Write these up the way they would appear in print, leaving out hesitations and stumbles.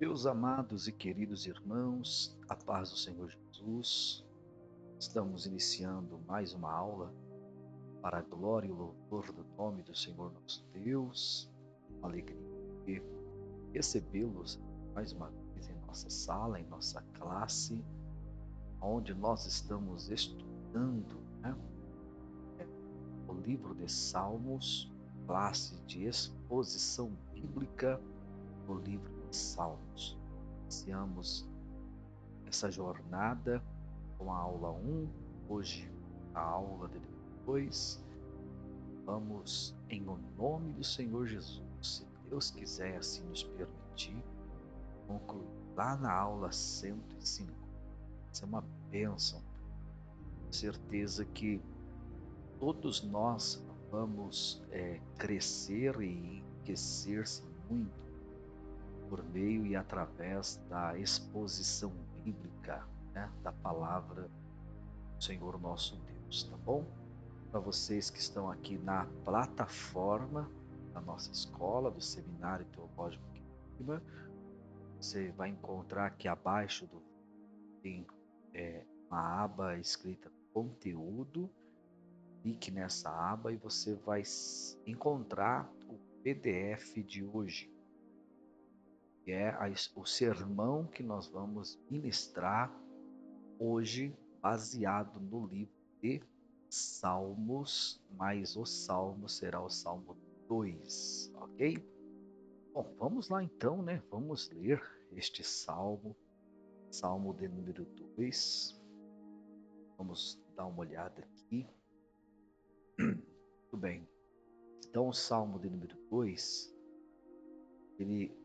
Meus amados e queridos irmãos, a paz do Senhor Jesus, estamos iniciando mais uma aula para a glória e o louvor do nome do Senhor nosso Deus. Uma alegria de recebê-los mais uma vez em nossa sala, em nossa classe, onde nós estamos estudando, o livro de Salmos, classe de exposição bíblica do livro de Salmos. Iniciamos essa jornada com a aula 1, hoje a aula de 2. Vamos, em o nome do Senhor Jesus, se Deus quiser assim nos permitir, concluir lá na aula 105. Isso é uma bênção. Certeza que todos nós vamos crescer e enriquecer-se muito por meio e através da exposição bíblica, da palavra do Senhor nosso Deus, tá bom? Para vocês que estão aqui na plataforma da nossa escola, do Seminário Teológico Quiriguá, você vai encontrar aqui abaixo tem uma aba escrita Conteúdo. Clique nessa aba e você vai encontrar o PDF de hoje, que é o sermão que nós vamos ministrar hoje, baseado no livro de Salmos, mas o Salmo será o Salmo 2, ok? Bom, vamos lá então, né? Vamos ler este Salmo, Salmo de número 2. Vamos dar uma olhada aqui. Muito bem. Então, o Salmo de número 2, ele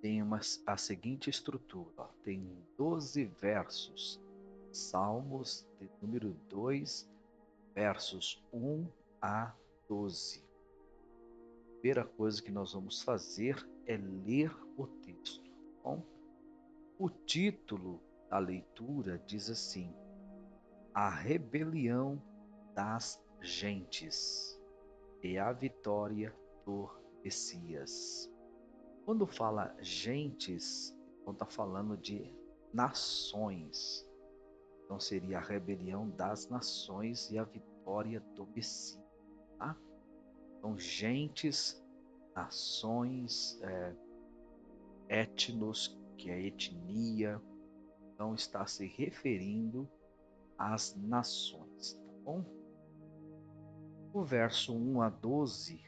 tem a seguinte estrutura, ó, tem 12 versos. Salmos de número 2, versos 1 a 12. A primeira coisa que nós vamos fazer é ler o texto. Bom, o título da leitura diz assim: A rebelião das gentes e a vitória do Messias. Quando fala gentes, então está falando de nações. Então seria a rebelião das nações e a vitória do Messias. Tá? Então, gentes, nações, etnos, que é etnia, então está se referindo às nações. Tá bom? O verso 1 a 12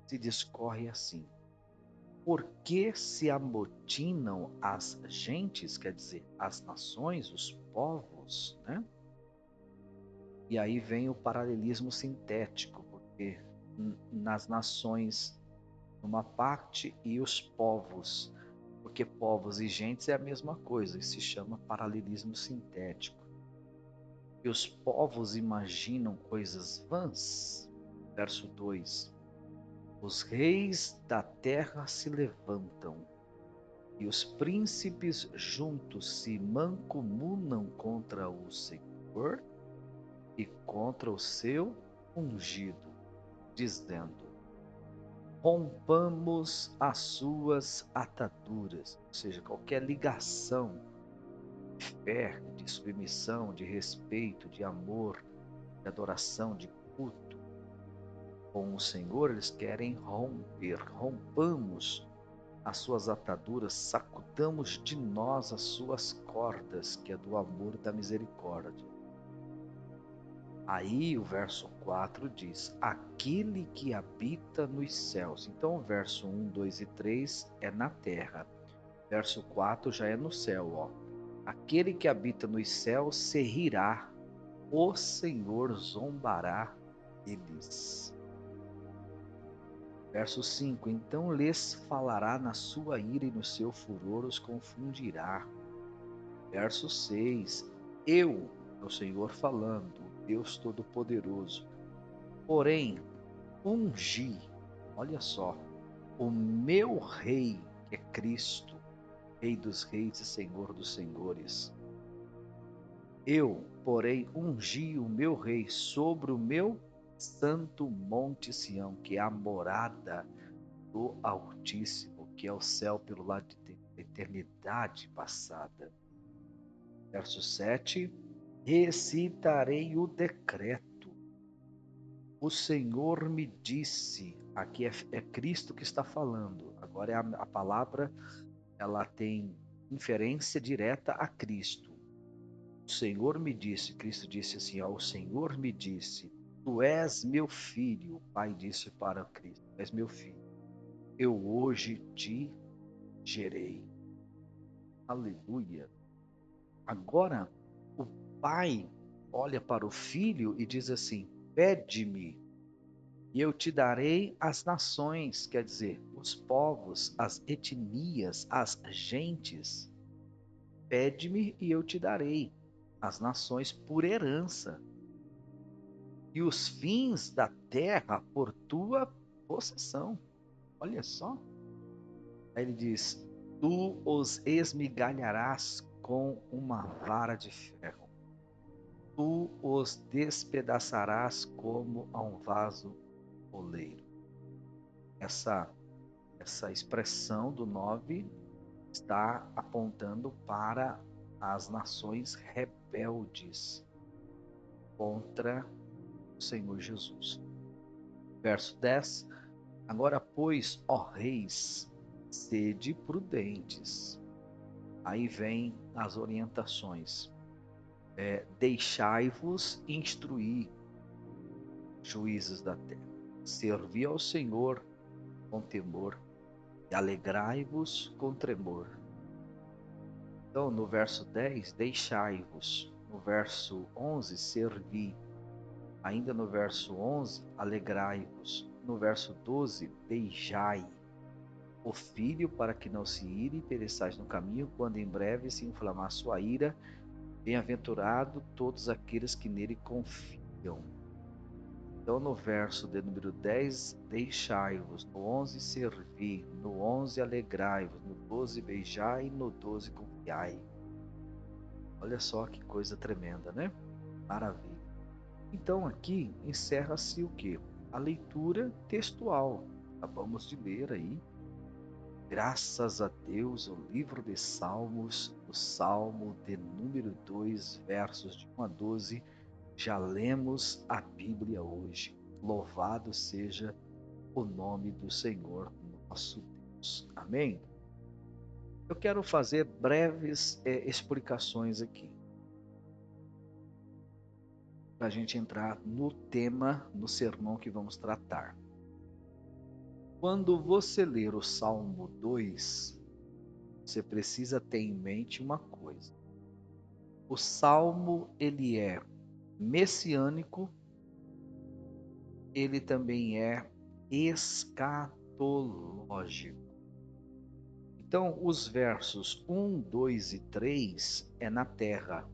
se discorre assim: Por que se amotinam as gentes, quer dizer, as nações, os povos, né? E aí vem o paralelismo sintético, porque nas nações numa parte e os povos, porque povos e gentes é a mesma coisa, e se chama paralelismo sintético. E os povos imaginam coisas vãs. Verso 2: Os reis da terra se levantam, e os príncipes juntos se mancomunam contra o Senhor e contra o seu ungido, dizendo: Rompamos as suas ataduras, ou seja, qualquer ligação de fé, de submissão, de respeito, de amor, de adoração, de culto com o Senhor, eles querem romper. Rompamos as suas ataduras, sacudamos de nós as suas cordas, que é do amor e da misericórdia. Aí o verso 4 diz: Aquele que habita nos céus. Então o verso 1, 2 e 3 é na terra. Verso 4 já é no céu, ó. Aquele que habita nos céus se rirá, o Senhor zombará deles. Verso 5: Então lhes falará na sua ira e no seu furor os confundirá. Verso 6: Eu, é o Senhor falando, Deus Todo-Poderoso, porém, ungi, olha só, o meu rei, que é Cristo, Rei dos reis e Senhor dos senhores. Eu, porém, ungi o meu rei sobre o meu santo monte Sião, que é a morada do Altíssimo, que é o céu pelo lado de dentro, a eternidade passada. Verso 7, recitarei o decreto. O Senhor me disse, aqui é Cristo que está falando, agora a palavra, ela tem inferência direta a Cristo. O Senhor me disse, Cristo disse assim, ó, o Senhor me disse, tu és meu filho, o Pai disse para Cristo, tu és meu filho, eu hoje te gerei. Aleluia. Agora, o Pai olha para o Filho e diz assim, pede-me, e eu te darei as nações, quer dizer, os povos, as etnias, as gentes. Pede-me e eu te darei as nações por herança, e os fins da terra por tua possessão. Olha só. Aí ele diz, tu os esmigalharás com uma vara de ferro. Tu os despedaçarás como a um vaso oleiro. Essa expressão do 9 está apontando para as nações rebeldes contra o Senhor Jesus. Verso 10. Agora, pois, ó reis, sede prudentes. Aí vem as orientações. Deixai-vos instruir, juízes da terra. Servi ao Senhor com temor e alegrai-vos com tremor. Então, no verso 10, deixai-vos. No verso 11, servi. Ainda no verso 11, alegrai-vos. No verso 12, beijai o filho para que não se ire e pereçais no caminho, quando em breve se inflamar sua ira. Bem-aventurado todos aqueles que nele confiam. Então, no verso de número 10, deixai-vos. No 11, servi. No 11, alegrai-vos. No 12, beijai. No 12, confiai. Olha só que coisa tremenda, né? Maravilha. Então, aqui encerra-se o quê? A leitura textual. Acabamos de ler aí. Graças a Deus, o livro de Salmos, o Salmo de número 2, versos de 1 a 12, já lemos a Bíblia hoje. Louvado seja o nome do Senhor nosso Deus. Amém? Eu quero fazer breves explicações aqui, para a gente entrar no tema, no sermão que vamos tratar. Quando você ler o Salmo 2, você precisa ter em mente uma coisa. O Salmo, ele é messiânico, ele também é escatológico. Então, os versos 1, 2 e 3 é na terra.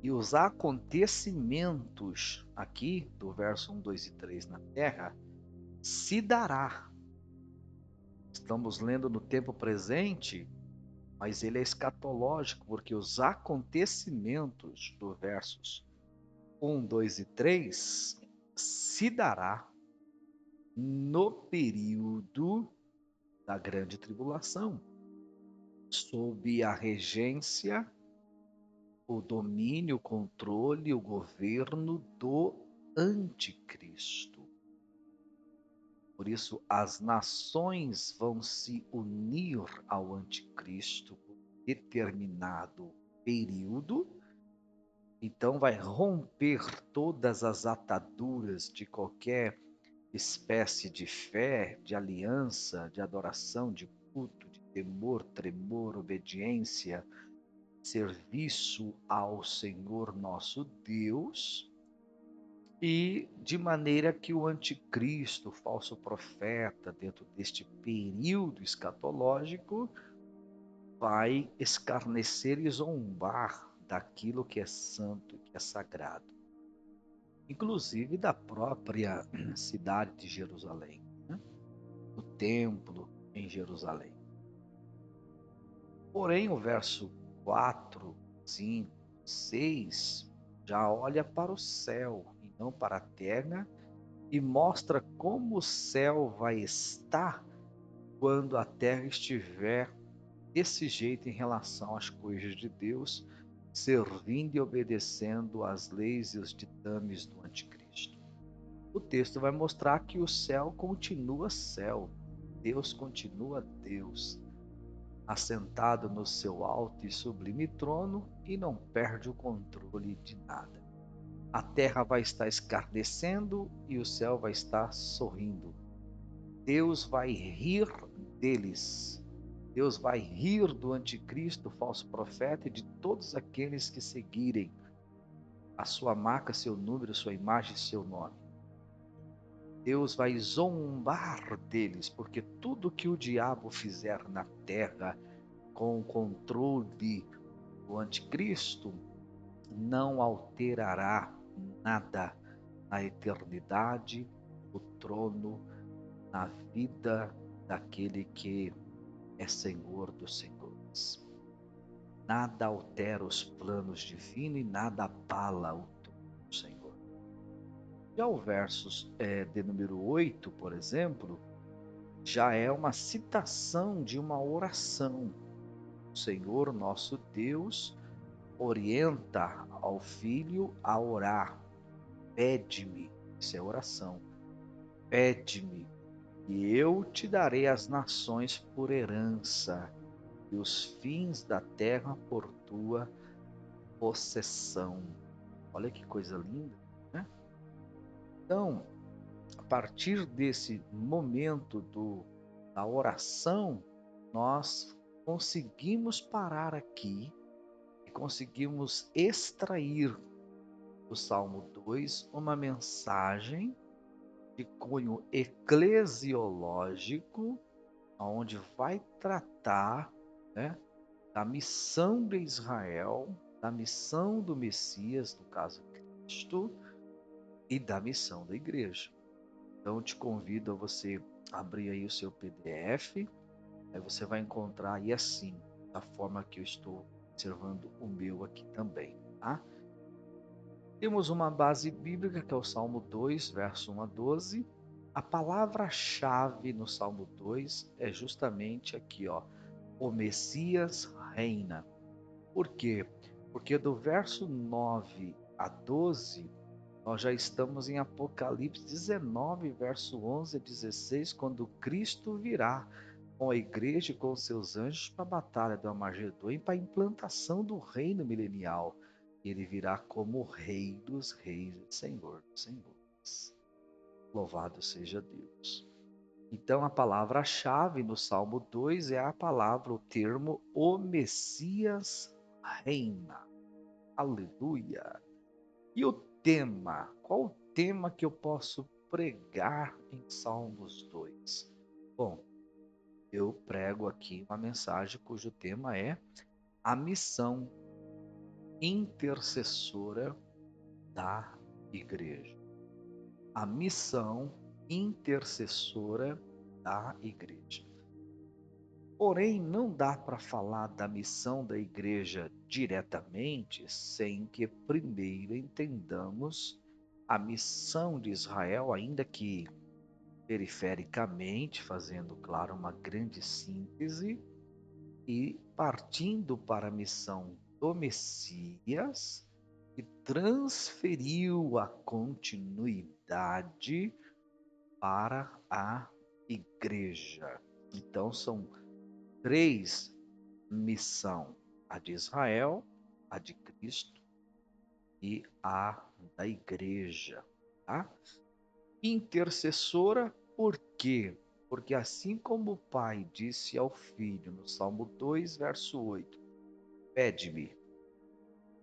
E os acontecimentos aqui, do verso 1, 2 e 3 na terra, se dará. Estamos lendo no tempo presente, mas ele é escatológico, porque os acontecimentos do versos 1, 2 e 3 se dará no período da grande tribulação, sob a regência, o domínio, o controle, o governo do anticristo. Por isso, as nações vão se unir ao anticristo por determinado período. Então, vai romper todas as ataduras de qualquer espécie de fé, de aliança, de adoração, de culto, de temor, tremor, obediência, serviço ao Senhor nosso Deus, e de maneira que o anticristo, o falso profeta, dentro deste período escatológico, vai escarnecer e zombar daquilo que é santo, que é sagrado, inclusive da própria cidade de Jerusalém, né? O templo em Jerusalém. Porém, o verso 4, 5, 6 já olha para o céu e não para a terra, e mostra como o céu vai estar quando a terra estiver desse jeito em relação às coisas de Deus, servindo e obedecendo às leis e os ditames do anticristo. O texto vai mostrar que o céu continua céu, Deus continua Deus, assentado no seu alto e sublime trono e não perde o controle de nada. A terra vai estar escarnecendo e o céu vai estar sorrindo. Deus vai rir deles. Deus vai rir do anticristo, falso profeta e de todos aqueles que seguirem a sua marca, seu número, sua imagem, seu nome. Deus vai zombar deles, porque tudo que o diabo fizer na terra com o controle do anticristo não alterará nada na eternidade, no trono, na vida daquele que é Senhor dos senhores. Nada altera os planos divinos e nada abala o trono do Senhor. Já o verso de número 8, por exemplo, já é uma citação de uma oração. O Senhor nosso Deus orienta ao filho a orar. Pede-me, isso é oração. Pede-me, e eu te darei as nações por herança, e os fins da terra por tua possessão. Olha que coisa linda, né? Então, a partir desse momento da oração, nós conseguimos parar aqui e conseguimos extrair do Salmo 2 uma mensagem de cunho eclesiológico, onde vai tratar, né, da missão de Israel, da missão do Messias, no caso Cristo, e da missão da igreja. Então, eu te convido a você abrir aí o seu PDF, aí você vai encontrar aí assim, da forma que eu estou observando o meu aqui também, tá? Temos uma base bíblica que é o Salmo 2, verso 1 a 12. A palavra-chave no Salmo 2 é justamente aqui, ó, o Messias reina. Por quê? Porque do verso 9 a 12, nós já estamos em Apocalipse 19, verso 11 a 16, quando Cristo virá com a igreja e com seus anjos para a batalha do Armagedon e para a implantação do reino milenial. Ele virá como Rei dos Reis e Senhor dos Senhores. Louvado seja Deus. Então, a palavra-chave no Salmo 2 é a palavra, o termo, o Messias reina. Aleluia. E o tema? Qual o tema que eu posso pregar em Salmos 2? Bom, eu prego aqui uma mensagem cujo tema é a missão intercessora da igreja. A missão intercessora da igreja. Porém, não dá para falar da missão da igreja diretamente sem que primeiro entendamos a missão de Israel, ainda que perifericamente, fazendo, claro, uma grande síntese, e partindo para a missão do Messias, que transferiu a continuidade para a igreja. Então, são três missões: a de Israel, a de Cristo e a da igreja. Tá? Intercessora, por quê? Porque assim como o Pai disse ao Filho, no Salmo 2, verso 8, pede-me,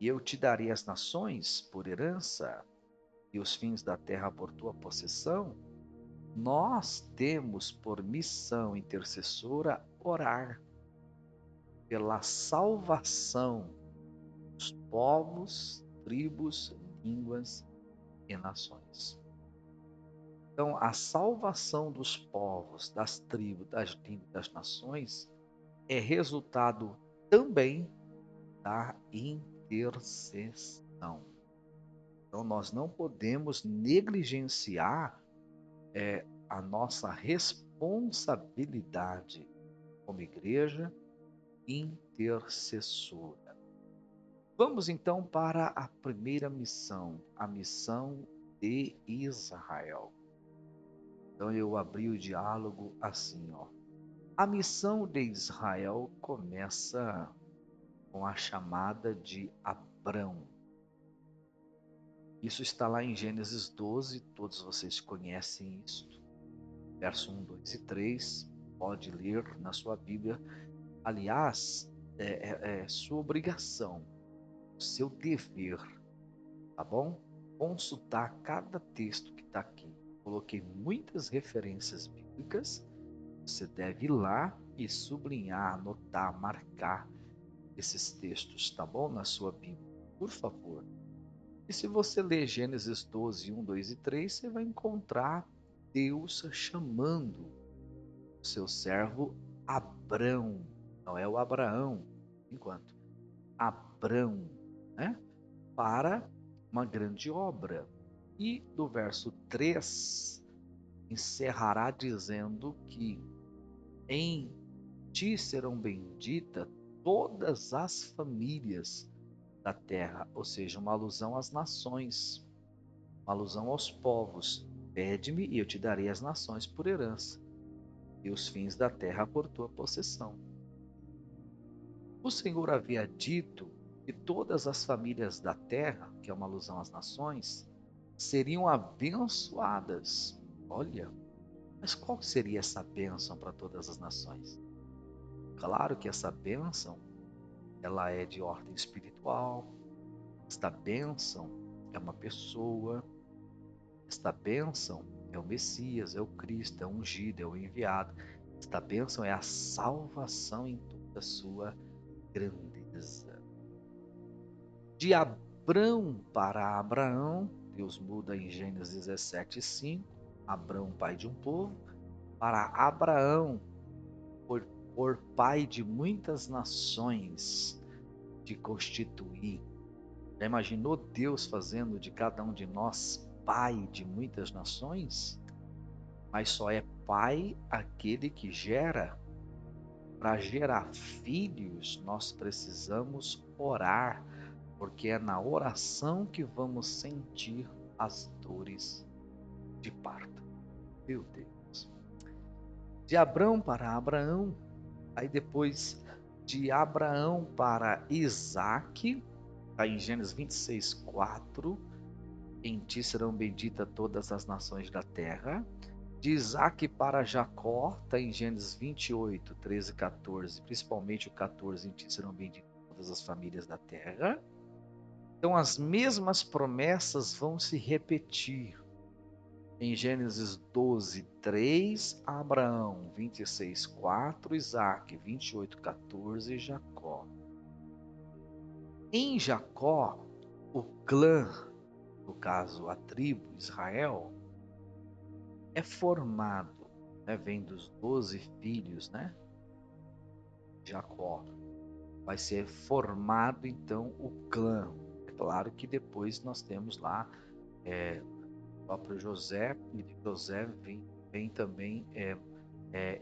e eu te darei as nações por herança, e os fins da terra por tua possessão, nós temos por missão intercessora orar pela salvação dos povos, tribos, línguas e nações. Então, a salvação dos povos, das tribos, das línguas, das nações é resultado também da intercessão. Então, nós não podemos negligenciar a nossa responsabilidade como igreja, intercessora. Vamos então para a primeira missão, a missão de Israel. Então eu abri o diálogo assim, ó. A missão de Israel começa com a chamada de Abrão. Isso está lá em Gênesis 12, todos vocês conhecem isso. Verso 1, 2 e 3, pode ler na sua Bíblia. Aliás, é sua obrigação, seu dever, tá bom? Consultar cada texto que está aqui. Coloquei muitas referências bíblicas. Você deve ir lá e sublinhar, anotar, marcar esses textos, tá bom? Na sua Bíblia, por favor. E se você ler Gênesis 12, 1, 2 e 3, você vai encontrar Deus chamando o seu servo Abrão. Não é o Abraão, enquanto. Abrão, né? Para uma grande obra. E do verso 3, encerrará dizendo que em ti serão benditas todas as famílias da terra, ou seja, uma alusão às nações, uma alusão aos povos. Pede-me e eu te darei as nações por herança, e os fins da terra por tua possessão. O Senhor havia dito que todas as famílias da terra, que é uma alusão às nações, seriam abençoadas. Olha, mas qual seria essa bênção para todas as nações? Claro que essa bênção, ela é de ordem espiritual. Esta bênção é uma pessoa. Esta bênção é o Messias, é o Cristo, é o ungido, é o enviado. Esta bênção é a salvação em toda a sua grandeza. De Abrão para Abraão, Deus muda em Gênesis 17:5, Abrão, pai de um povo, para Abraão, por pai de muitas nações, te constituir. Já imaginou Deus fazendo de cada um de nós pai de muitas nações? Mas só é pai aquele que gera. Para gerar filhos, nós precisamos orar, porque é na oração que vamos sentir as dores de parto. Meu Deus. De Abrão para Abraão, aí depois de Abraão para Isaque, está em Gênesis 26:4, em ti serão benditas todas as nações da terra. De Isaque para Jacó, está em Gênesis 28, 13 e 14, principalmente o 14, em ti serão benditas todas as famílias da terra. Então as mesmas promessas vão se repetir. Em Gênesis 12, 3, Abraão, 26, 4, Isaque, 28, 14 e Jacó. Em Jacó, o clã, no caso a tribo Israel, é formado, né, vem dos 12 filhos, né? Jacó. Vai ser formado então o clã. É claro que depois nós temos lá o próprio José, e de José vem também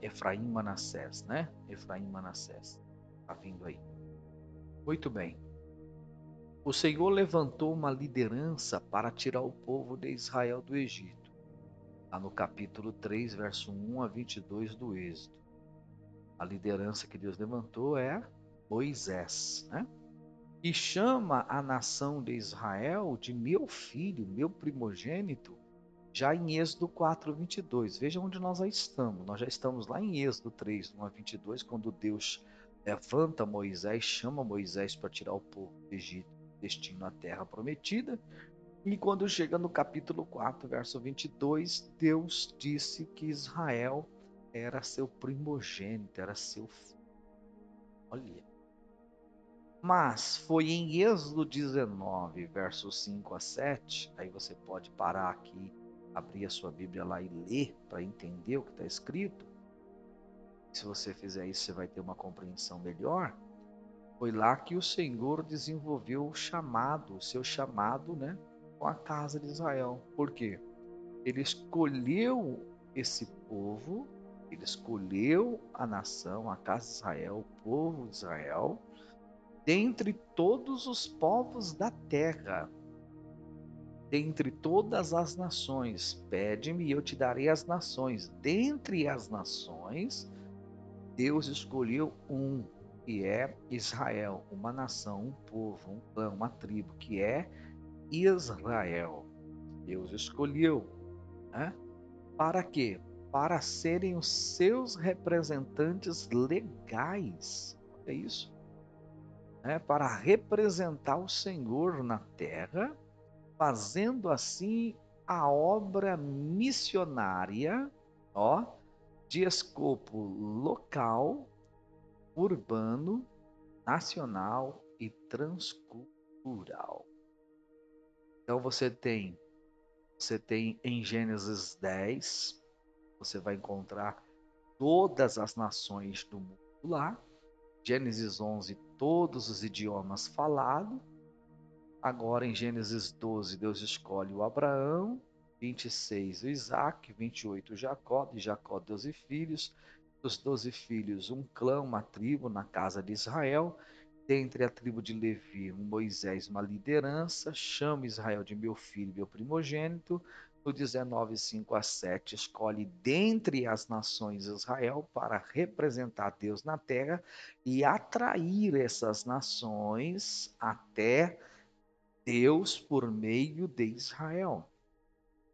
Efraim e Manassés, né? Efraim e Manassés. Está vindo aí. Muito bem. O Senhor levantou uma liderança para tirar o povo de Israel do Egito. Está no capítulo 3, verso 1 a 22 do Êxodo. A liderança que Deus levantou é Moisés, né? E chama a nação de Israel de meu filho, meu primogênito, já em Êxodo 4, 22. Veja onde nós já estamos. Nós já estamos lá em Êxodo 3, 1 a 22, quando Deus levanta Moisés, chama Moisés para tirar o povo do Egito, destino à terra prometida. E quando chega no capítulo 4, verso 22, Deus disse que Israel era seu primogênito, era seu filho. Olha. Mas foi em Êxodo 19, versos 5 a 7, aí você pode parar aqui, abrir a sua Bíblia lá e ler para entender o que está escrito. Se você fizer isso, você vai ter uma compreensão melhor. Foi lá que o Senhor desenvolveu o seu chamado, né, com a casa de Israel. Por quê? Ele escolheu esse povo Ele escolheu a nação, a casa de Israel, o povo de Israel, dentre todos os povos da terra, dentre todas as nações. Pede-me e eu te darei as nações. Dentre as nações, Deus escolheu um, que é Israel, uma nação, um povo, um clã, uma tribo, que é Israel. Deus escolheu, né? Para quê? Para serem os seus representantes legais. É isso, né? Para representar o Senhor na terra, fazendo assim a obra missionária, ó, de escopo local, urbano, nacional e transcultural. Então você tem em Gênesis 10, você vai encontrar todas as nações do mundo lá. Gênesis 11, todos os idiomas falados. Agora em Gênesis 12, Deus escolhe o Abraão. 26, o Isaac. 28, o Jacó. De Jacó, 12 filhos. Dos 12 filhos, um clã, uma tribo na casa de Israel. Dentre a tribo de Levi, Moisés, uma liderança. Chama Israel de meu filho, meu primogênito. No 19, 5 a 7, escolhe dentre as nações Israel para representar Deus na terra e atrair essas nações até Deus por meio de Israel.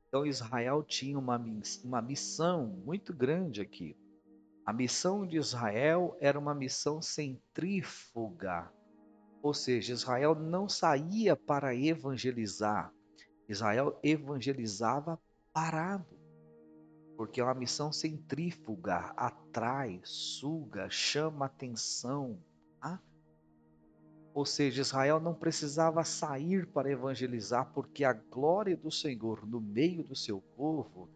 Então Israel tinha uma missão muito grande aqui. A missão de Israel era uma missão centrífuga, ou seja, Israel não saía para evangelizar, Israel evangelizava parado, porque é uma missão centrífuga, atrai, suga, chama atenção. Tá? Ou seja, Israel não precisava sair para evangelizar, porque a glória do Senhor no meio do seu povo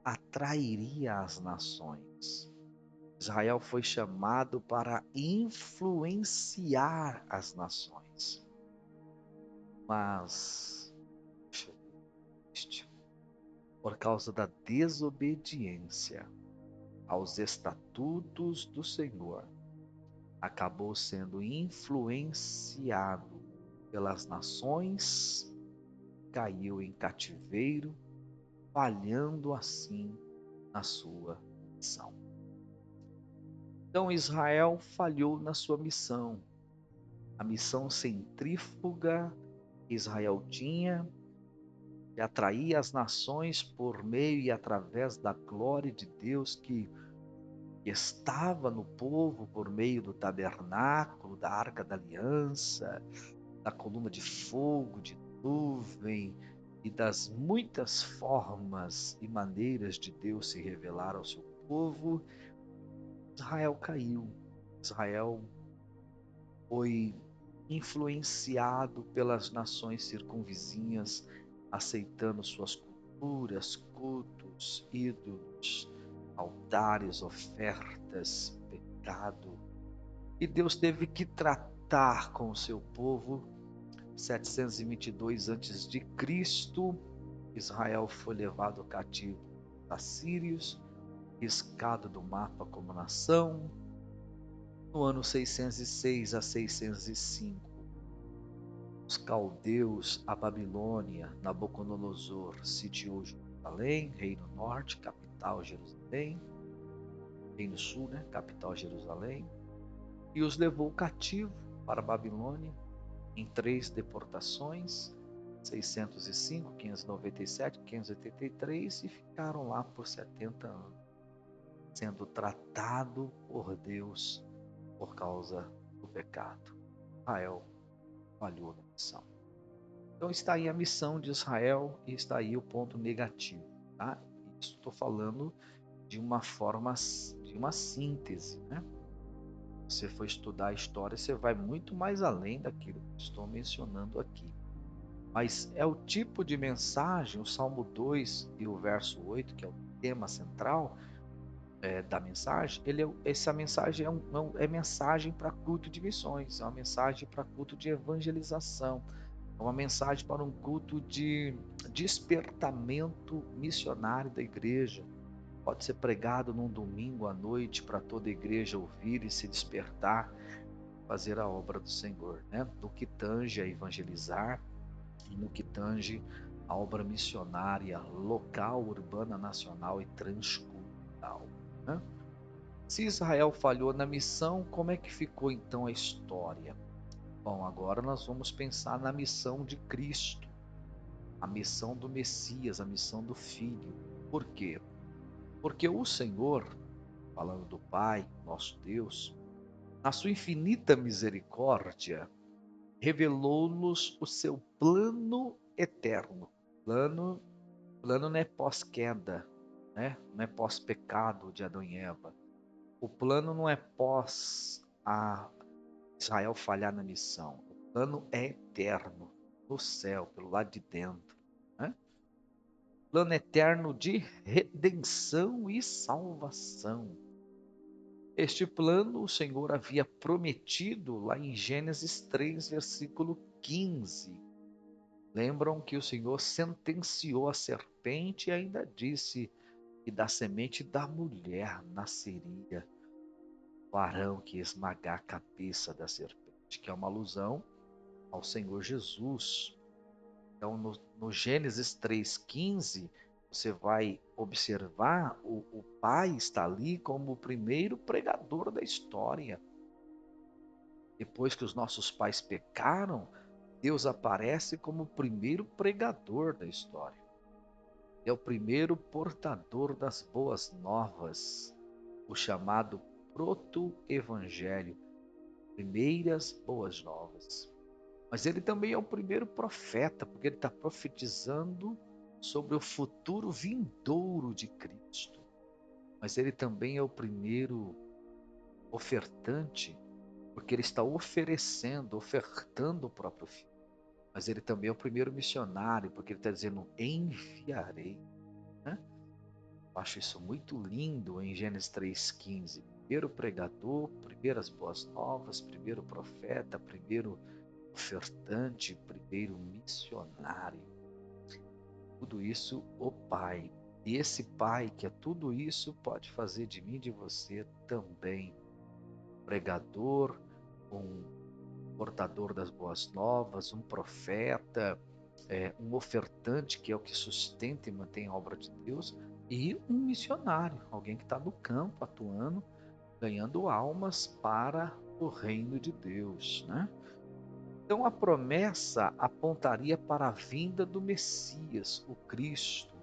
atrairia as nações. Israel foi chamado para influenciar as nações. Mas, por causa da desobediência aos estatutos do Senhor, acabou sendo influenciado pelas nações, caiu em cativeiro, falhando assim na sua missão. Então Israel falhou na sua missão. A missão centrífuga que Israel tinha de atrair as nações por meio e através da glória de Deus que estava no povo por meio do tabernáculo, da arca da aliança, da coluna de fogo, de nuvem e das muitas formas e maneiras de Deus se revelar ao seu povo. Israel caiu. Israel foi influenciado pelas nações circunvizinhas, aceitando suas culturas, cultos, ídolos, altares, ofertas, pecado. E Deus teve que tratar com o seu povo. 722 a.C., Israel foi levado cativo a sírios, riscado do mapa como nação. No ano 606 a 605, os caldeus, a Babilônia, Nabucodonosor sitiou Jerusalém, Reino Norte, capital Jerusalém, Reino Sul, né, capital Jerusalém, e os levou cativo para a Babilônia em 3 deportações, 605, 597, 583, e ficaram lá por 70 anos, sendo tratado por Deus por causa do pecado. Israel falhou na missão. Então está aí a missão de Israel e está aí o ponto negativo. Tá? Isso estou falando de uma forma, de uma síntese. Né? Se você for estudar a história, você vai muito mais além daquilo que estou mencionando aqui. Mas é o tipo de mensagem, o Salmo 2 e o verso 8, que é o tema central da mensagem, essa mensagem é mensagem para culto de missões, é uma mensagem para culto de evangelização, é uma mensagem para um culto de despertamento missionário da igreja. pode ser pregado num domingo à noite para toda a igreja ouvir e se despertar, fazer a obra do Senhor, né? No que tange a evangelizar e no que tange a obra missionária local, urbana, nacional e transcultural, né? Se Israel falhou na missão, como é que ficou então a história? Bom, agora nós vamos pensar na missão de Cristo, a missão do Messias, a missão do Filho. Por quê? Porque o Senhor, falando do Pai, nosso Deus, na sua infinita misericórdia, revelou-nos o seu plano eterno. Plano, plano não é pós-queda, né? Não é pós-pecado de Adão e Eva. O plano não é pós a Israel falhar na missão. O plano é eterno, no céu, pelo lado de dentro, né? Plano eterno de redenção e salvação. Este plano o Senhor havia prometido lá em Gênesis 3, versículo 15. Lembram que o Senhor sentenciou a serpente e ainda disse que da semente da mulher nasceria o arão que ia esmagar a cabeça da serpente, que é uma alusão ao Senhor Jesus. Então, no Gênesis 3,15, você vai observar o pai está ali como o primeiro pregador da história. Depois que os nossos pais pecaram, Deus aparece como o primeiro pregador da história. É o primeiro portador das boas novas, o chamado proto-evangelho, primeiras boas novas. Mas ele também é o primeiro profeta, porque ele está profetizando sobre o futuro vindouro de Cristo. Mas ele também é o primeiro ofertante, porque ele está ofertando o próprio filho. Mas ele também é o primeiro missionário, porque ele está dizendo: enviarei. Né? Eu acho isso muito lindo em Gênesis 3,15. Primeiro pregador, primeiras boas novas, primeiro profeta, primeiro ofertante, primeiro missionário. Tudo isso o Pai. E esse Pai que é tudo isso pode fazer de mim e de você também pregador, um portador das boas novas, um profeta, um ofertante que é o que sustenta e mantém a obra de Deus, e um missionário, alguém que está no campo atuando, ganhando almas para o reino de Deus, né? Então a promessa apontaria para a vinda do Messias, o Cristo.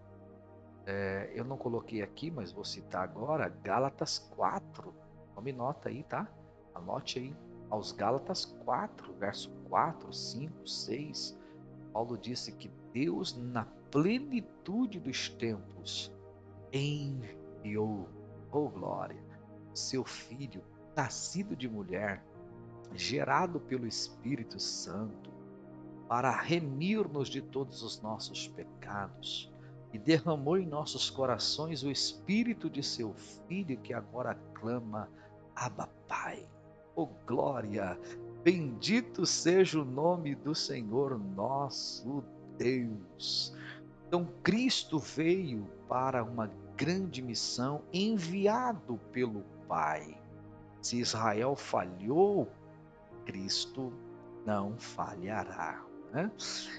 Eu não coloquei aqui, mas vou citar agora, Gálatas 4. Tome nota aí, tá? Anote aí. Aos Gálatas 4, verso 4, 5, 6. Paulo disse que Deus, na plenitude dos tempos, enviou, oh glória, seu Filho, nascido de mulher, gerado pelo Espírito Santo, para remir-nos de todos os nossos pecados, e derramou em nossos corações o Espírito de seu Filho, que agora clama: Abba, Pai. Oh glória! Bendito seja o nome do Senhor nosso Deus. Então Cristo veio para uma grande missão, enviado pelo Pai. Se Israel falhou, Cristo não falhará, né?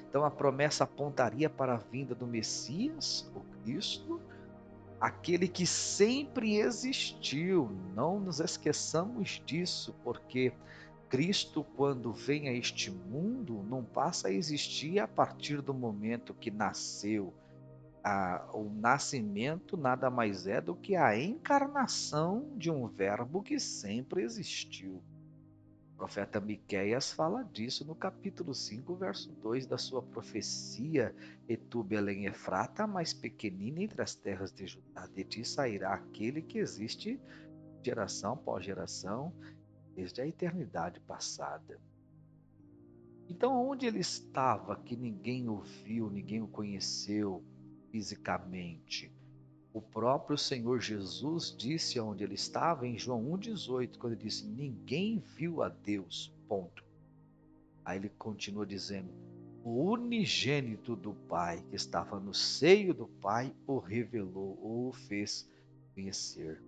Então a promessa apontaria para a vinda do Messias, o Cristo, aquele que sempre existiu. Não nos esqueçamos disso, porque Cristo, quando vem a este mundo, não passa a existir a partir do momento que nasceu. O nascimento nada mais é do que a encarnação de um verbo que sempre existiu. O profeta Miqueias fala disso no capítulo 5, verso 2 da sua profecia: E tu, Belém Efrata, a mais pequenina entre as terras de Judá, de ti sairá aquele que existe geração após geração, desde a eternidade passada. Então, onde ele estava que ninguém o viu, ninguém o conheceu fisicamente? O próprio Senhor Jesus disse onde ele estava em João 1,18, quando ele disse: Ninguém viu a Deus, ponto. Aí ele continua dizendo: O unigênito do Pai, que estava no seio do Pai, o revelou ou o fez conhecer.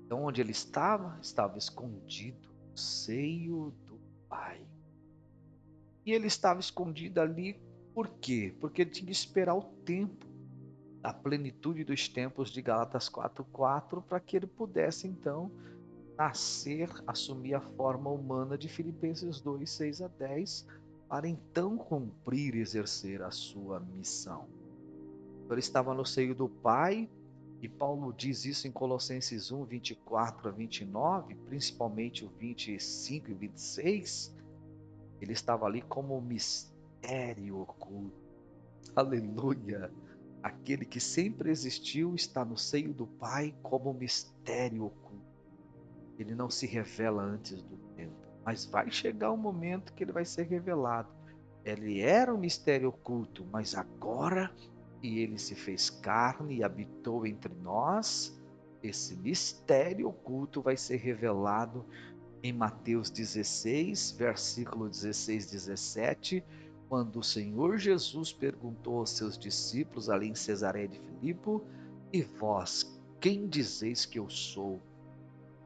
Então, onde ele estava? Estava escondido no seio do Pai. E ele estava escondido ali por quê? Porque ele tinha que esperar o tempo, a plenitude dos tempos de Gálatas 4:4, para que ele pudesse então nascer, assumir a forma humana de Filipenses 2:6-10, para então cumprir e exercer a sua missão. Então, ele estava no seio do Pai, e Paulo diz isso em Colossenses 1:24-29, principalmente o 25 e 26. Ele estava ali como um mistério oculto. Aleluia! Aquele que sempre existiu está no seio do Pai como um mistério oculto. Ele não se revela antes do tempo, mas vai chegar um momento que ele vai ser revelado. Ele era um mistério oculto, mas agora que ele se fez carne e habitou entre nós, esse mistério oculto vai ser revelado em Mateus 16, versículo 16, 17, quando o Senhor Jesus perguntou aos seus discípulos ali em Cesareia de Filipe: e vós, quem dizeis que eu sou?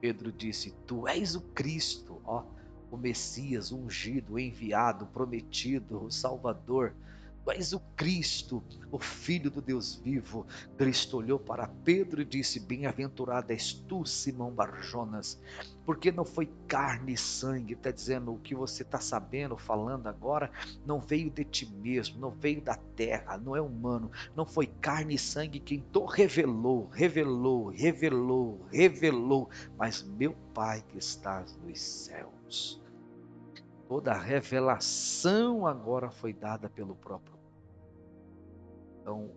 Pedro disse: tu és o Cristo, ó, o Messias, o ungido, o enviado, o prometido, o Salvador. Tu és o Cristo, o Filho do Deus vivo. Cristo olhou para Pedro e disse: bem-aventurado és tu, Simão Barjonas, porque não foi carne e sangue. Está dizendo o que você está sabendo, falando agora, não veio de ti mesmo, não veio da terra, não é humano, não foi carne e sangue quem te revelou, mas meu Pai que estás nos céus. Toda a revelação agora foi dada pelo próprio. Então, o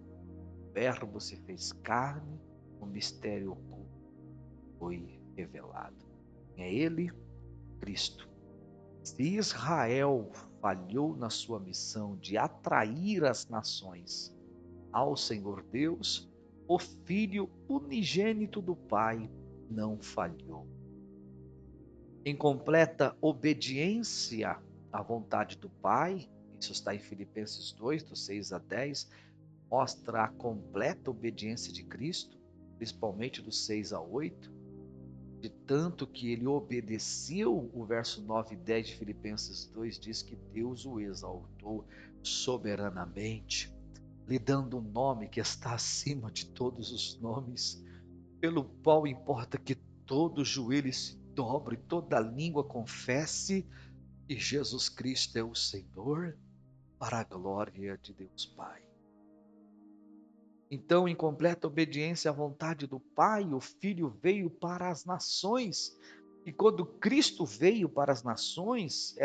Verbo se fez carne, o mistério oculto foi revelado. É Ele, Cristo. Se Israel falhou na sua missão de atrair as nações ao Senhor Deus, o Filho unigênito do Pai não falhou. Em completa obediência à vontade do Pai, isso está em Filipenses 2, do 6-10, mostra a completa obediência de Cristo, principalmente do 6-8, de tanto que ele obedeceu. O verso 9 e 10 de Filipenses 2 diz que Deus o exaltou soberanamente, lhe dando um nome que está acima de todos os nomes, pelo qual importa que todo joelho se dobre, toda língua confesse que Jesus Cristo é o Senhor, para a glória de Deus Pai. Então, em completa obediência à vontade do Pai, o Filho veio para as nações. E quando Cristo veio para as nações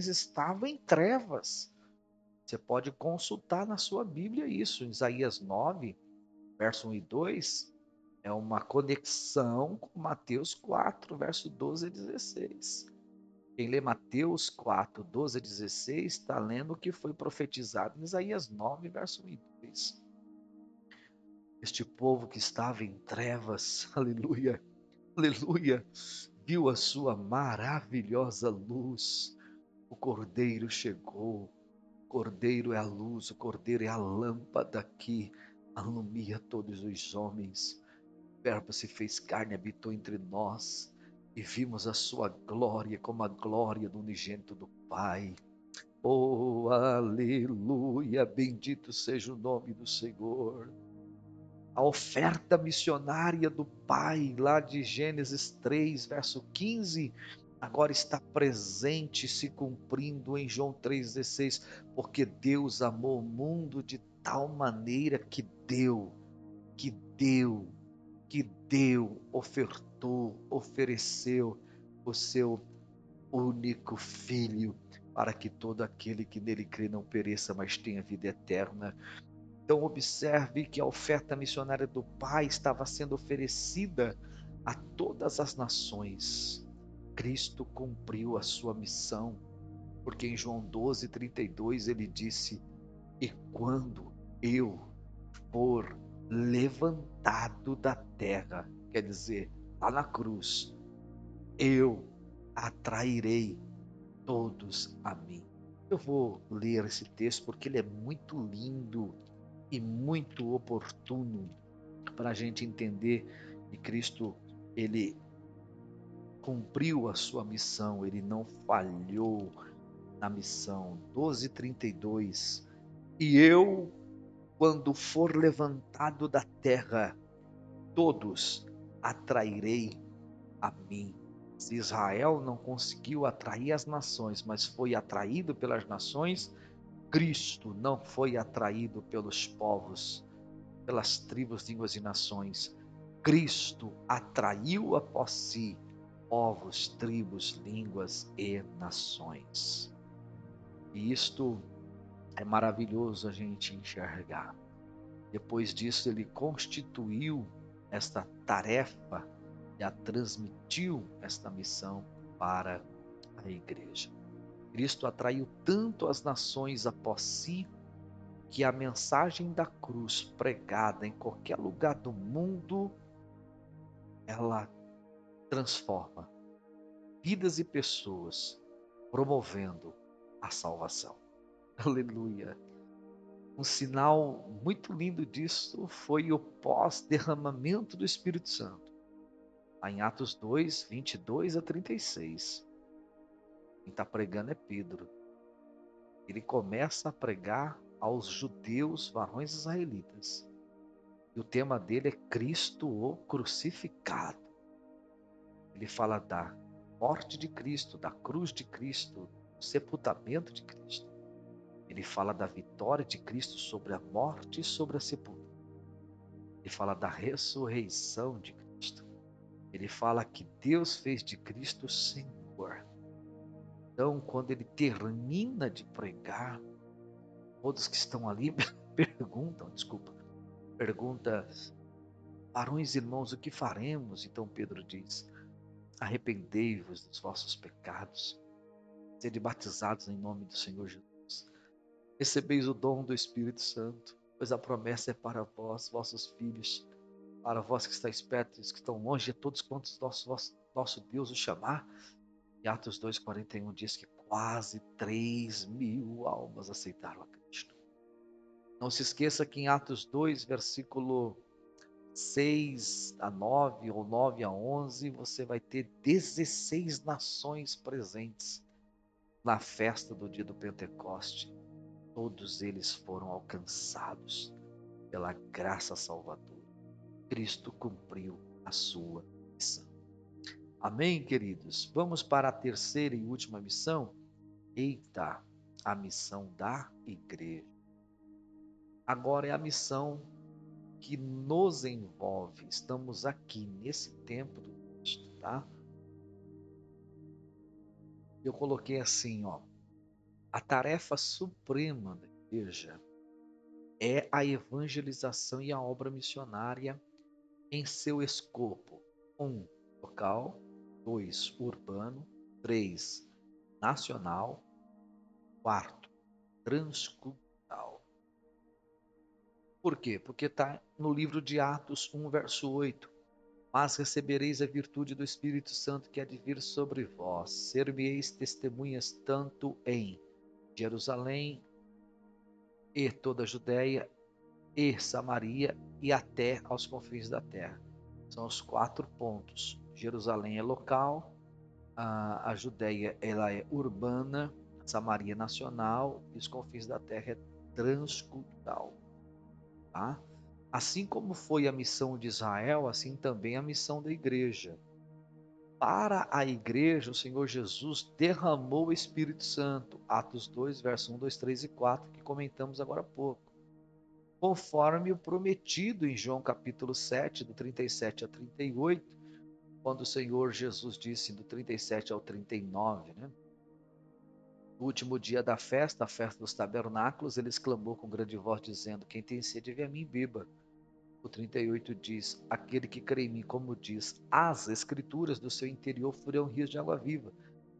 estavam em trevas. Você pode consultar na sua Bíblia isso, em Isaías 9, verso 1 e 2, é uma conexão com Mateus 4, verso 12-16. Quem lê Mateus 4, 12-16, está lendo o que foi profetizado em Isaías 9, verso 1 e 2. Este povo que estava em trevas, aleluia, aleluia, viu a sua maravilhosa luz. O Cordeiro chegou, o Cordeiro é a luz, o Cordeiro é a lâmpada que alumia todos os homens. O Verbo se fez carne, habitou entre nós, e vimos a sua glória como a glória do unigênito do Pai. Oh, aleluia, bendito seja o nome do Senhor. A oferta missionária do Pai, lá de Gênesis 3, verso 15, agora está presente, se cumprindo em João 3,16, porque Deus amou o mundo de tal maneira que deu, que deu, que deu, ofertou, ofereceu o seu único Filho, para que todo aquele que nele crê não pereça, mas tenha vida eterna. Então observe que a oferta missionária do Pai estava sendo oferecida a todas as nações. Cristo cumpriu a sua missão, porque em João 12:32 ele disse: e quando eu for levantado da terra, quer dizer, lá na cruz, eu atrairei todos a mim. Eu vou ler esse texto porque ele é muito lindo e muito oportuno para a gente entender E Cristo, ele cumpriu a sua missão, ele não falhou na missão. 12:32. E eu, quando for levantado da terra, todos atrairei a mim. Se Israel não conseguiu atrair as nações, mas foi atraído pelas nações, Cristo não foi atraído pelos povos, pelas tribos, línguas e nações. Cristo atraiu após si povos, tribos, línguas e nações. E isto é maravilhoso a gente enxergar. Depois disso, ele constituiu esta tarefa e a transmitiu esta missão para a igreja. Cristo atraiu tanto as nações após si que a mensagem da cruz pregada em qualquer lugar do mundo, ela transforma vidas e pessoas, promovendo a salvação. Aleluia. Um sinal muito lindo disso foi o pós-derramamento do Espírito Santo. Lá em Atos 2, 22-36. Quem está pregando é Pedro. Ele começa a pregar aos judeus, varões israelitas. E o tema dele é Cristo o crucificado. Ele fala da morte de Cristo, da cruz de Cristo, do sepultamento de Cristo. Ele fala da vitória de Cristo sobre a morte e sobre a sepultura. Ele fala da ressurreição de Cristo. Ele fala que Deus fez de Cristo Senhor. Então, quando ele termina de pregar, todos que estão ali pergunta, varões irmãos, o que faremos? Então Pedro diz, arrependei-vos dos vossos pecados, sede batizados em nome do Senhor Jesus. Recebeis o dom do Espírito Santo, pois a promessa é para vós, vossos filhos, para vós que estáis perto e os que estão longe, a todos quantos nosso Deus o chamar. E Atos 2:41 diz que quase 3.000 almas aceitaram a Cristo. Não se esqueça que em Atos 2, versículo 6-9 ou 9-11, você vai ter 16 nações presentes na festa do dia do Pentecoste. Todos eles foram alcançados pela graça salvadora. Cristo cumpriu a sua missão. Amém, queridos? Vamos para a terceira e última missão. Eita, a missão da igreja. Agora é a missão que nos envolve. Estamos aqui nesse tempo do Cristo, tá? Eu coloquei assim, ó. A tarefa suprema da igreja é a evangelização e a obra missionária em seu escopo. 1, local. 2, urbano. 3, nacional. 4, transcultural. Por quê? Porque está no livro de Atos 1, verso 8. Mas recebereis a virtude do Espírito Santo que há de vir sobre vós. Ser-me-eis testemunhas tanto em Jerusalém e toda a Judéia e Samaria e até aos confins da terra. São os 4 pontos. Jerusalém é local, a Judéia ela é urbana, Samaria é nacional e os confins da terra é transcultural. Tá? Assim como foi a missão de Israel, assim também a missão da igreja. Para a igreja, o Senhor Jesus derramou o Espírito Santo. Atos 2, verso 1, 2, 3 e 4, que comentamos agora há pouco. Conforme o prometido em João capítulo 7, do 37 a 38, quando o Senhor Jesus disse do 37 ao 39, né? No último dia da festa, a festa dos tabernáculos, ele exclamou com grande voz, dizendo, quem tem sede, vem a mim e beba. O 38 diz, aquele que crê em mim, como diz, as escrituras do seu interior fluirão rios de água viva.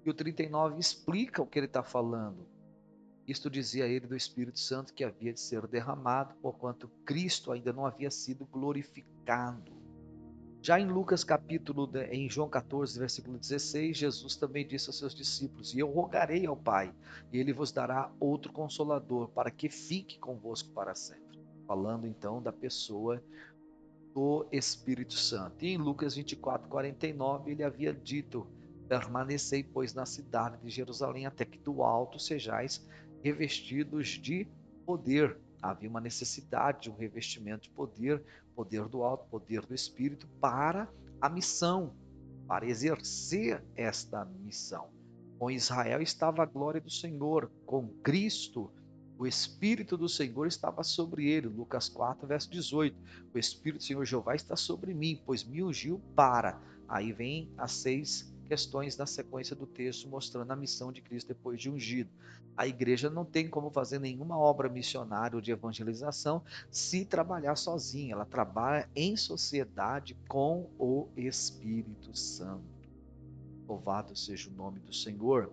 E o 39 explica o que ele está falando. Isto dizia ele do Espírito Santo que havia de ser derramado, porquanto Cristo ainda não havia sido glorificado. Já em Lucas em João 14, versículo 16, Jesus também disse aos seus discípulos, e eu rogarei ao Pai, e ele vos dará outro consolador, para que fique convosco para sempre. Falando então da pessoa do Espírito Santo. E em Lucas 24:49, ele havia dito: permanecei, pois, na cidade de Jerusalém, até que do alto sejais revestidos de poder. Havia uma necessidade de um revestimento de poder, poder do alto, poder do Espírito, para a missão, para exercer esta missão. Com Israel estava a glória do Senhor, com Cristo o Espírito do Senhor estava sobre ele. Lucas 4, verso 18. O Espírito do Senhor Jeová está sobre mim, pois me ungiu para. Aí vem as 6 questões na sequência do texto, mostrando a missão de Cristo depois de ungido. A igreja não tem como fazer nenhuma obra missionária ou de evangelização se trabalhar sozinha. Ela trabalha em sociedade com o Espírito Santo. Louvado seja o nome do Senhor.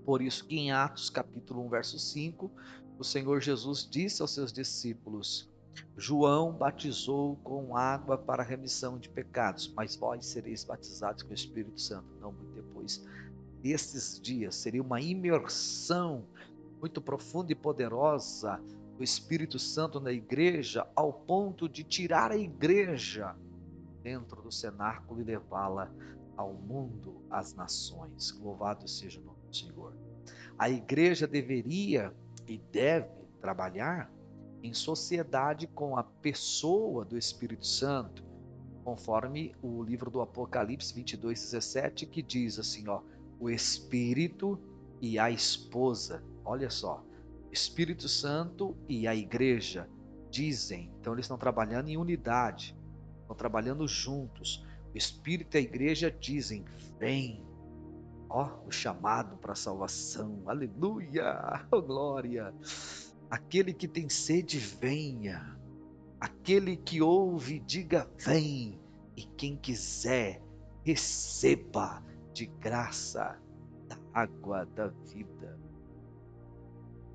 Por isso que em Atos capítulo 1, verso 5, o Senhor Jesus disse aos seus discípulos: João batizou com água para a remissão de pecados, mas vós sereis batizados com o Espírito Santo. Não muito depois desses dias, seria uma imersão muito profunda e poderosa do Espírito Santo na igreja, ao ponto de tirar a igreja dentro do cenáculo e levá-la ao mundo, às nações. Louvado seja o nome do Senhor. A igreja deveria e deve trabalhar em sociedade com a pessoa do Espírito Santo, conforme o livro do Apocalipse 22:17, que diz assim, ó, o Espírito e a esposa. Olha só, Espírito Santo e a igreja dizem. Então eles estão trabalhando em unidade, estão trabalhando juntos. O Espírito e a igreja dizem: vem. Ó, o chamado para a salvação. Aleluia! Oh, glória! Aquele que tem sede, venha. Aquele que ouve, diga: vem. E quem quiser, receba de graça da água da vida.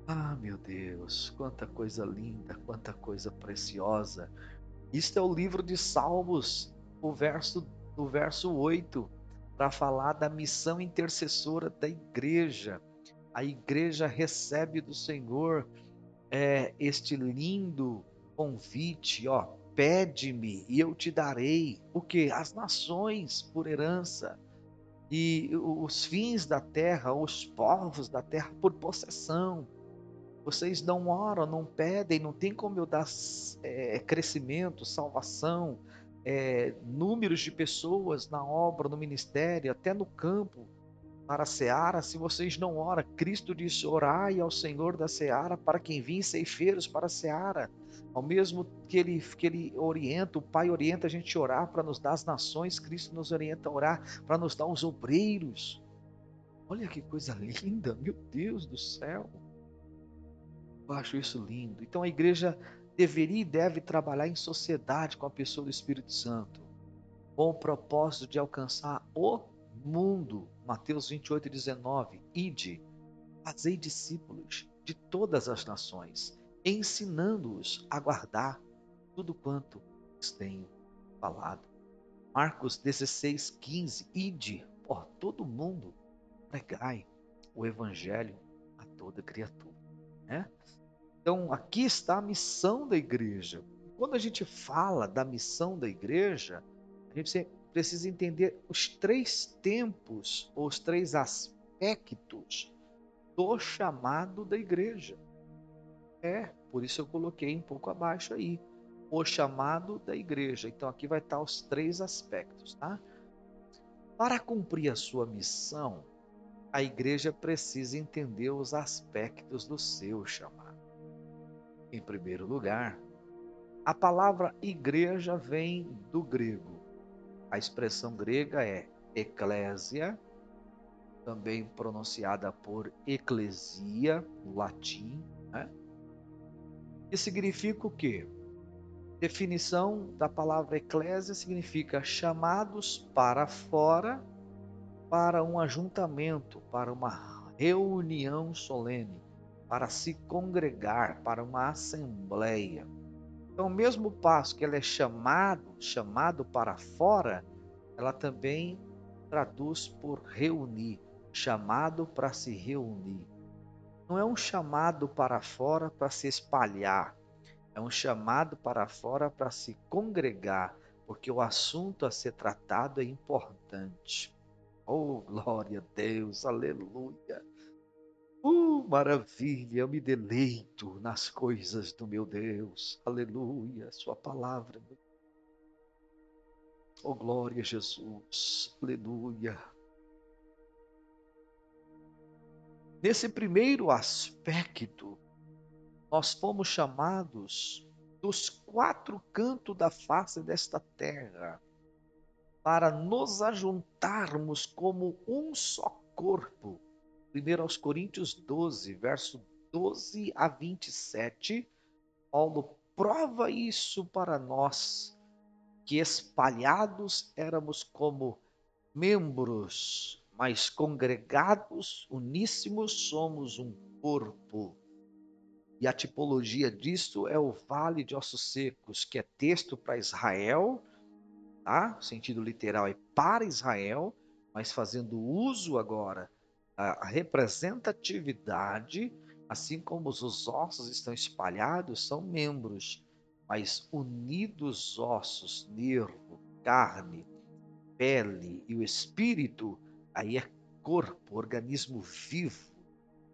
Ah, meu Deus, quanta coisa linda, quanta coisa preciosa. Isto é o livro de Salmos, o verso 8, para falar da missão intercessora da igreja. A igreja recebe do Senhor este lindo convite, ó, pede-me e eu te darei o que? As nações por herança e os fins da terra, os povos da terra por possessão. Vocês não oram, não pedem, não tem como eu dar crescimento, salvação, números de pessoas na obra, no ministério, até no campo, para a seara, se vocês não oram. Cristo disse: orai ao Senhor da seara para que envie ceifeiros para a seara. Ao mesmo que ele orienta, o Pai orienta a gente a orar para nos dar as nações, Cristo nos orienta a orar para nos dar os obreiros. Olha que coisa linda, meu Deus do céu. Eu acho isso lindo. Então a igreja deveria e deve trabalhar em sociedade com a pessoa do Espírito Santo, com o propósito de alcançar o mundo. Mateus 28:19. Ide, fazei discípulos de todas as nações, ensinando-os a guardar tudo quanto lhes tenho falado. Marcos 16:15. Ide por todo mundo, pregai o evangelho a toda criatura, né? Então, aqui está a missão da igreja. Quando a gente fala da missão da igreja, a gente precisa entender os 3 tempos, ou os 3 aspectos do chamado da igreja. Por isso eu coloquei um pouco abaixo aí, o chamado da igreja. Então, aqui vai estar os 3 aspectos, tá? Para cumprir a sua missão, a igreja precisa entender os aspectos do seu chamado. Em primeiro lugar, a palavra igreja vem do grego. A expressão grega é eclésia, também pronunciada por eclesia, no latim, né? Que significa o quê? Definição da palavra eclésia significa chamados para fora, para um ajuntamento, para uma reunião solene, para se congregar, para uma assembleia. Então, o mesmo passo que ela é chamado para fora, ela também traduz por reunir, chamado para se reunir. Não é um chamado para fora para se espalhar, É um chamado para fora para se congregar, porque o assunto a ser tratado é importante. Oh, glória a Deus, aleluia. Maravilha, eu me deleito nas coisas do meu Deus, aleluia, Sua palavra. Oh, glória a Jesus, aleluia. Nesse primeiro aspecto, nós fomos chamados dos quatro cantos da face desta terra para nos ajuntarmos como um só corpo. 1 aos Coríntios 12, verso 12 a 27, Paulo prova isso para nós, que espalhados éramos como membros, mas congregados, uníssimos, somos um corpo. E a tipologia disto é o vale de ossos secos, que é texto para Israel, tá? O sentido literal é para Israel, mas fazendo uso agora a representatividade, assim como os ossos estão espalhados, são membros, mas unidos ossos, nervo, carne, pele e o espírito, aí é corpo, organismo vivo,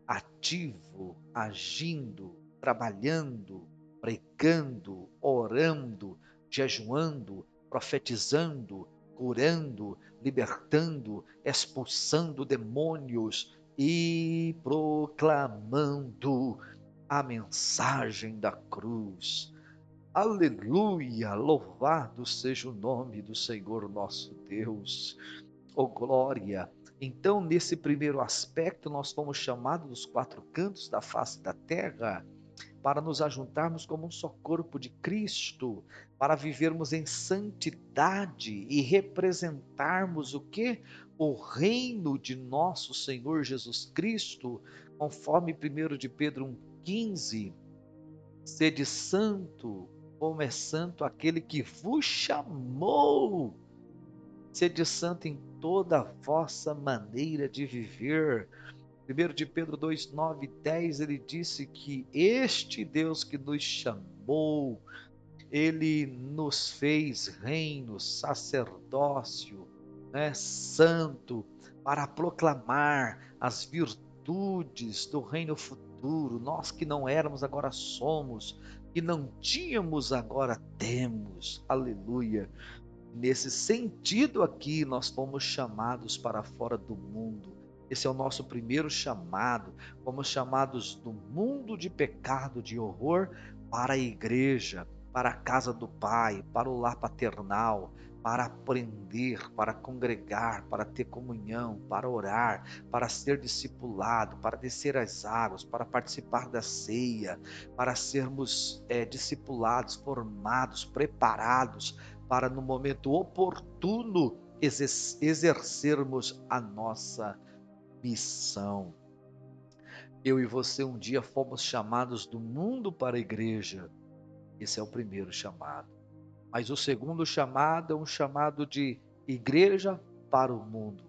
ativo, agindo, trabalhando, pregando, orando, jejuando, profetizando, curando, libertando, expulsando demônios e proclamando a mensagem da cruz. Aleluia! Louvado seja o nome do Senhor nosso Deus. Oh, glória! Então, nesse primeiro aspecto, nós fomos chamados dos quatro cantos da face da terra para nos ajuntarmos como um só corpo de Cristo, para vivermos em santidade e representarmos o que? O reino de nosso Senhor Jesus Cristo, conforme 1 de Pedro 1,15, sede santo, como é santo aquele que vos chamou. Sede santo em toda a vossa maneira de viver. 1 de Pedro 2, 9 e 10, ele disse que este Deus que nos chamou, ele nos fez reino, sacerdócio, né, santo, para proclamar as virtudes do reino futuro. Nós que não éramos, agora somos, que não tínhamos, agora temos. Aleluia. Nesse sentido aqui, nós fomos chamados para fora do mundo. Esse é o nosso primeiro chamado. Fomos chamados do mundo de pecado, de horror, para a igreja, para a casa do Pai, para o lar paternal, para aprender, para congregar, para ter comunhão, para orar, para ser discipulado, para descer as águas, para participar da ceia, para sermos discipulados, formados, preparados, para no momento oportuno exercermos a nossa missão. Eu e você um dia fomos chamados do mundo para a igreja. Esse é o primeiro chamado. Mas o segundo chamado é um chamado de igreja para o mundo.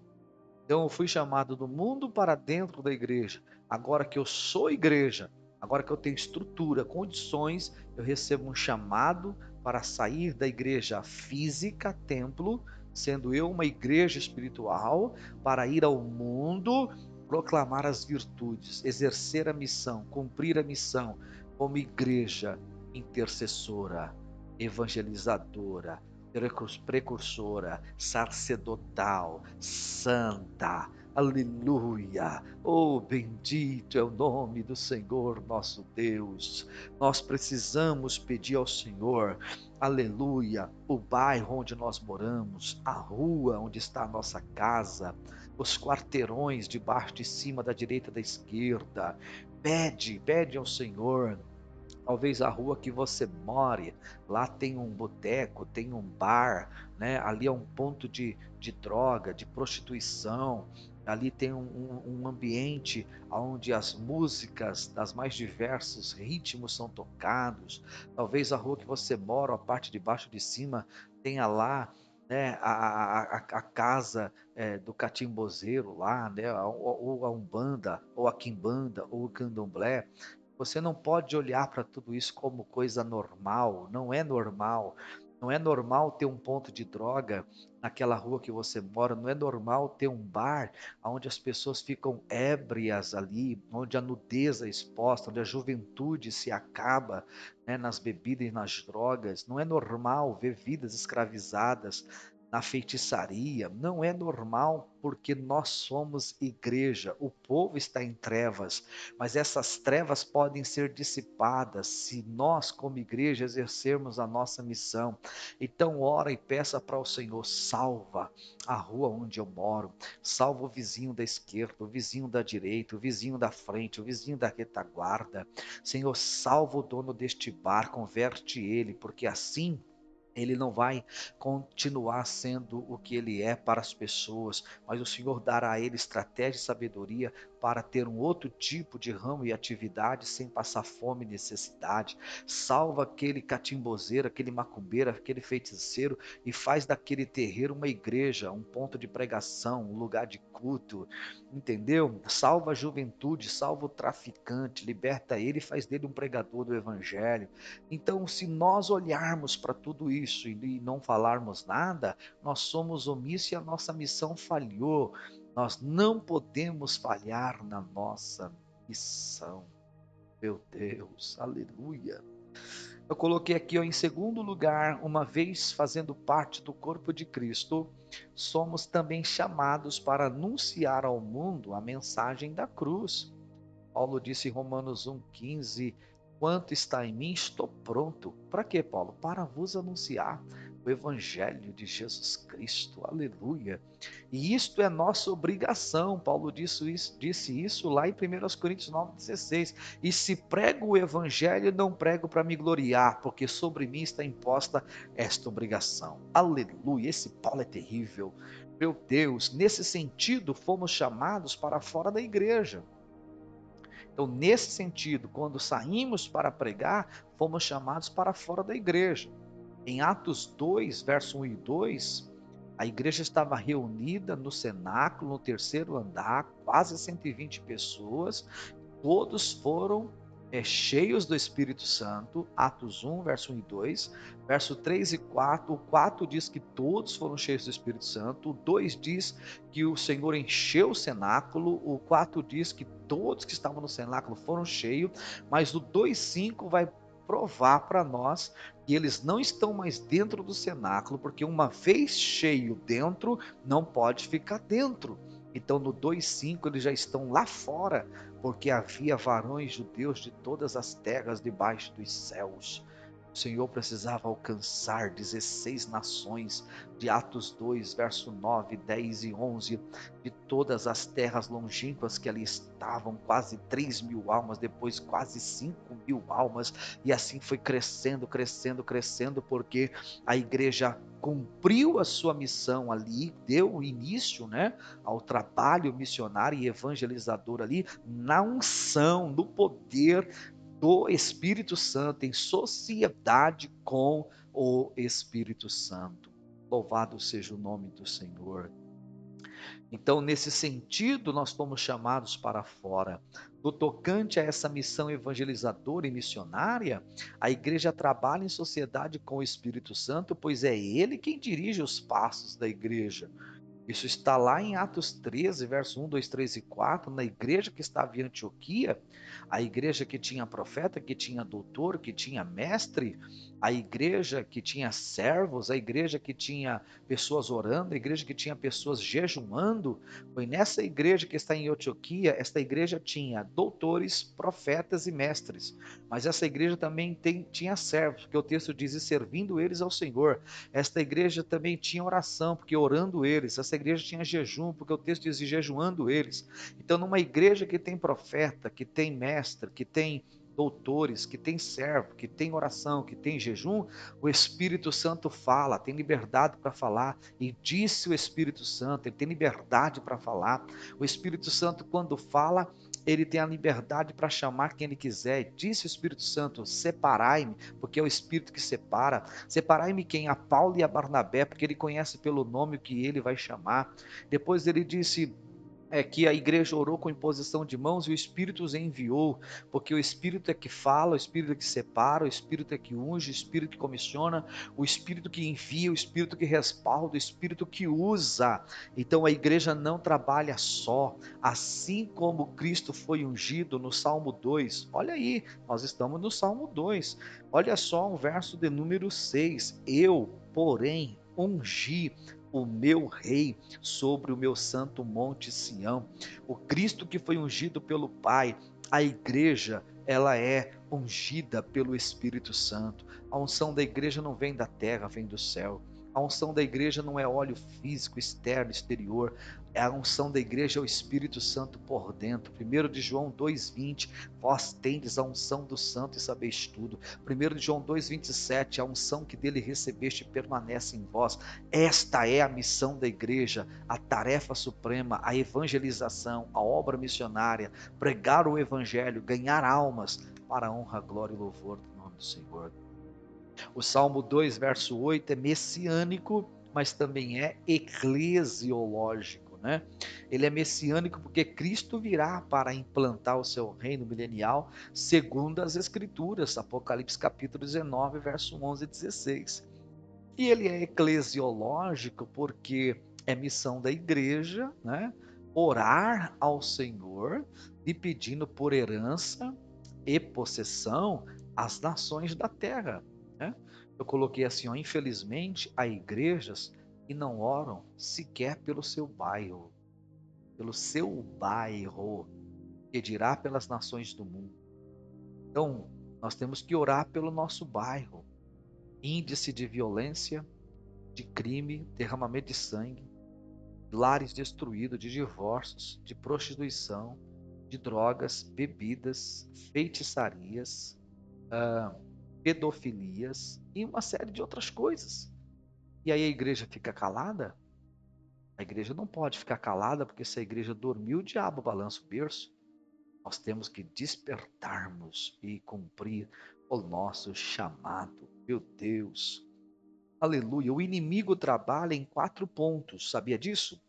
Então eu fui chamado do mundo para dentro da igreja. Agora que eu sou igreja, agora que eu tenho estrutura, condições, eu recebo um chamado para sair da igreja física, templo, sendo eu uma igreja espiritual, para ir ao mundo, proclamar as virtudes, exercer a missão, cumprir a missão como igreja intercessora, evangelizadora, precursora, sacerdotal, santa. Aleluia! Oh, bendito é o nome do Senhor nosso Deus. Nós precisamos pedir ao Senhor, aleluia, o bairro onde nós moramos, a rua onde está a nossa casa, os quarteirões debaixo de cima, da direita, da esquerda. Pede ao Senhor. Talvez a rua que você more, lá tem um boteco, tem um bar, né? Ali é um ponto de droga, de prostituição. Ali tem um ambiente onde as músicas das mais diversos ritmos são tocados. Talvez a rua que você mora, a parte de baixo de cima, tenha lá, né, a casa do catimbozeiro lá, né? Ou a Umbanda, ou a Quimbanda, ou o Candomblé. Você não pode olhar para tudo isso como coisa normal, não é normal. Não é normal ter um ponto de droga naquela rua que você mora, não é normal ter um bar onde as pessoas ficam ébrias ali, onde a nudez é exposta, onde a juventude se acaba, né, nas bebidas e nas drogas. Não é normal ver vidas escravizadas na feitiçaria, não é normal porque nós somos igreja, o povo está em trevas, mas essas trevas podem ser dissipadas se nós, como igreja, exercermos a nossa missão. Então, ora e peça para o Senhor: salva a rua onde eu moro, salva o vizinho da esquerda, o vizinho da direita, o vizinho da frente, o vizinho da retaguarda. Senhor, salva o dono deste bar, converte ele, porque assim ele não vai continuar sendo o que ele é para as pessoas, mas o Senhor dará a ele estratégia e sabedoria para ter um outro tipo de ramo e atividade sem passar fome e necessidade. Salva aquele catimbozeiro, aquele macumbeiro, aquele feiticeiro e faz daquele terreiro uma igreja, um ponto de pregação, um lugar de culto, entendeu? Salva a juventude, salva o traficante, liberta ele e faz dele um pregador do evangelho. Então, se nós olharmos para tudo isso e não falarmos nada, nós somos omissos e a nossa missão falhou. Nós não podemos falhar na nossa missão. Meu Deus, aleluia. Eu coloquei aqui, ó, em segundo lugar, uma vez fazendo parte do corpo de Cristo, somos também chamados para anunciar ao mundo a mensagem da cruz. Paulo disse em Romanos 1,15: quanto está em mim, estou pronto. Para quê, Paulo? Para vos anunciar o Evangelho de Jesus Cristo. Aleluia. E isto é nossa obrigação. Paulo disse isso lá em 1 Coríntios 9,16. E se prego o Evangelho, não prego para me gloriar, porque sobre mim está imposta esta obrigação. Aleluia. Esse Paulo é terrível. Meu Deus, nesse sentido, fomos chamados para fora da igreja. Então, nesse sentido, quando saímos para pregar, fomos chamados para fora da igreja. Em Atos 2, verso 1 e 2, a igreja estava reunida no cenáculo, no terceiro andar, quase 120 pessoas, todos foram cheios do Espírito Santo. Atos 1, verso 1 e 2, verso 3 e 4, o 4 diz que todos foram cheios do Espírito Santo, o 2 diz que o Senhor encheu o cenáculo, o 4 diz que todos que estavam no cenáculo foram cheios, mas o 2,5 vai provar para nós que eles não estão mais dentro do cenáculo, porque uma vez cheio dentro, não pode ficar dentro. Então no 2,5 eles já estão lá fora, porque havia varões judeus de todas as terras debaixo dos céus. O Senhor precisava alcançar 16 nações, de Atos 2, verso 9, 10 e 11, de todas as terras longínquas que ali estavam, quase 3.000 almas, depois quase 5.000 almas, e assim foi crescendo, crescendo, crescendo, porque a igreja cumpriu a sua missão ali, deu início, né, ao trabalho missionário e evangelizador ali, na unção, no poder do Espírito Santo, em sociedade com o Espírito Santo. Louvado seja o nome do Senhor. Então, nesse sentido, nós fomos chamados para fora. No tocante a essa missão evangelizadora e missionária, a igreja trabalha em sociedade com o Espírito Santo, pois é ele quem dirige os passos da igreja. Isso está lá em Atos 13, verso 1, 2, 3 e 4, na igreja que estava em Antioquia, a igreja que tinha profeta, que tinha doutor, que tinha mestre, a igreja que tinha servos, a igreja que tinha pessoas orando, a igreja que tinha pessoas jejuando. Foi nessa igreja que está em Antioquia, esta igreja tinha doutores, profetas e mestres, mas essa igreja também tinha servos, porque o texto diz: e servindo eles ao Senhor. Esta igreja também tinha oração, porque orando eles. Essa igreja tinha jejum, porque o texto diz: e jejuando eles. Então, numa igreja que tem profeta, que tem mestre, que tem doutores, que tem servo, que tem oração, que tem jejum, o Espírito Santo fala, tem liberdade para falar, e disse o Espírito Santo, ele tem liberdade para falar. O Espírito Santo, quando fala, ele tem a liberdade para chamar quem ele quiser. Disse o Espírito Santo: separai-me, porque é o Espírito que separa. Separai-me quem? A Paulo e a Barnabé, porque ele conhece pelo nome que ele vai chamar. Depois ele disse: É que a igreja orou com imposição de mãos e o Espírito os enviou, porque o Espírito é que fala, o Espírito é que separa, o Espírito é que unge, o Espírito que comissiona, o Espírito que envia, o Espírito que respalda, o Espírito que usa. Então a igreja não trabalha só, assim como Cristo foi ungido no Salmo 2. Olha aí, nós estamos no Salmo 2. Olha só o verso de número 6. Eu, porém, ungi o meu rei sobre o meu santo monte Sião. O Cristo que foi ungido pelo Pai, a igreja, ela é ungida pelo Espírito Santo. A unção da igreja não vem da terra, vem do céu. A unção da igreja não é óleo físico, externo, exterior. A unção da igreja é o Espírito Santo por dentro. 1 de João 2,20, vós tendes a unção do santo e sabeis tudo. 1 de João 2,27, a unção que dele recebeste permanece em vós. Esta é a missão da igreja, a tarefa suprema, a evangelização, a obra missionária, pregar o evangelho, ganhar almas para a honra, glória e louvor do nome do Senhor. O Salmo 2, verso 8 é messiânico, mas também é eclesiológico, né? Ele é messiânico porque Cristo virá para implantar o seu reino milenial, segundo as Escrituras, Apocalipse capítulo 19, verso 11 e 16. E ele é eclesiológico porque é missão da igreja, né? Orar ao Senhor e pedindo por herança e possessão as nações da terra, né? Eu coloquei assim, ó, infelizmente, há igrejas que não oram sequer pelo seu bairro, que dirá pelas nações do mundo. Então, nós temos que orar pelo nosso bairro. Índice de violência, de crime, derramamento de sangue, lares destruídos, de divórcios, de prostituição, de drogas, bebidas, feitiçarias, pedofilias e uma série de outras coisas. E aí a igreja fica calada? A igreja não pode ficar calada, porque se a igreja dormiu, o diabo balança o berço. Nós temos que despertarmos e cumprir o nosso chamado. Meu Deus, aleluia. O inimigo trabalha em 4 pontos, sabia disso?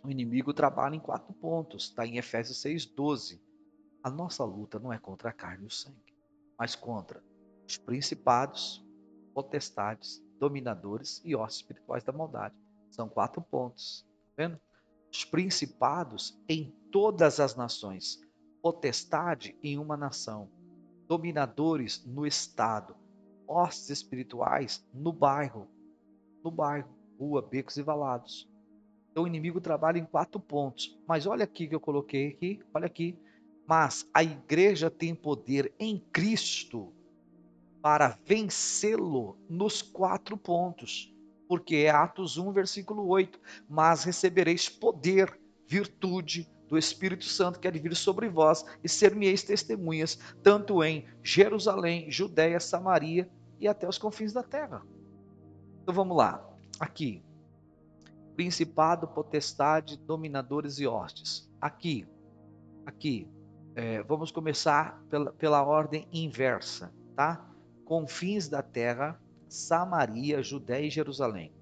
O inimigo trabalha em 4 pontos, está em Efésios 6,12. A nossa luta não é contra a carne e o sangue, mas contra os principados, potestades, dominadores e hostes espirituais da maldade. São 4 pontos, tá vendo? Os principados em todas as nações, potestade em uma nação, dominadores no estado, hostes espirituais no bairro, rua, becos e valados. Então o inimigo trabalha em 4 pontos. Mas olha aqui que eu coloquei aqui, olha aqui. Mas a igreja tem poder em Cristo para vencê-lo nos 4 pontos. Porque é Atos 1, versículo 8. Mas recebereis poder, virtude do Espírito Santo que há de vir sobre vós, e ser-me-eis testemunhas, tanto em Jerusalém, Judéia, Samaria e até os confins da terra. Então vamos lá. Aqui, principado, potestade, dominadores e hostes. Aqui, vamos começar pela ordem inversa, tá? Confins da terra, Samaria, Judéia e Jerusalém.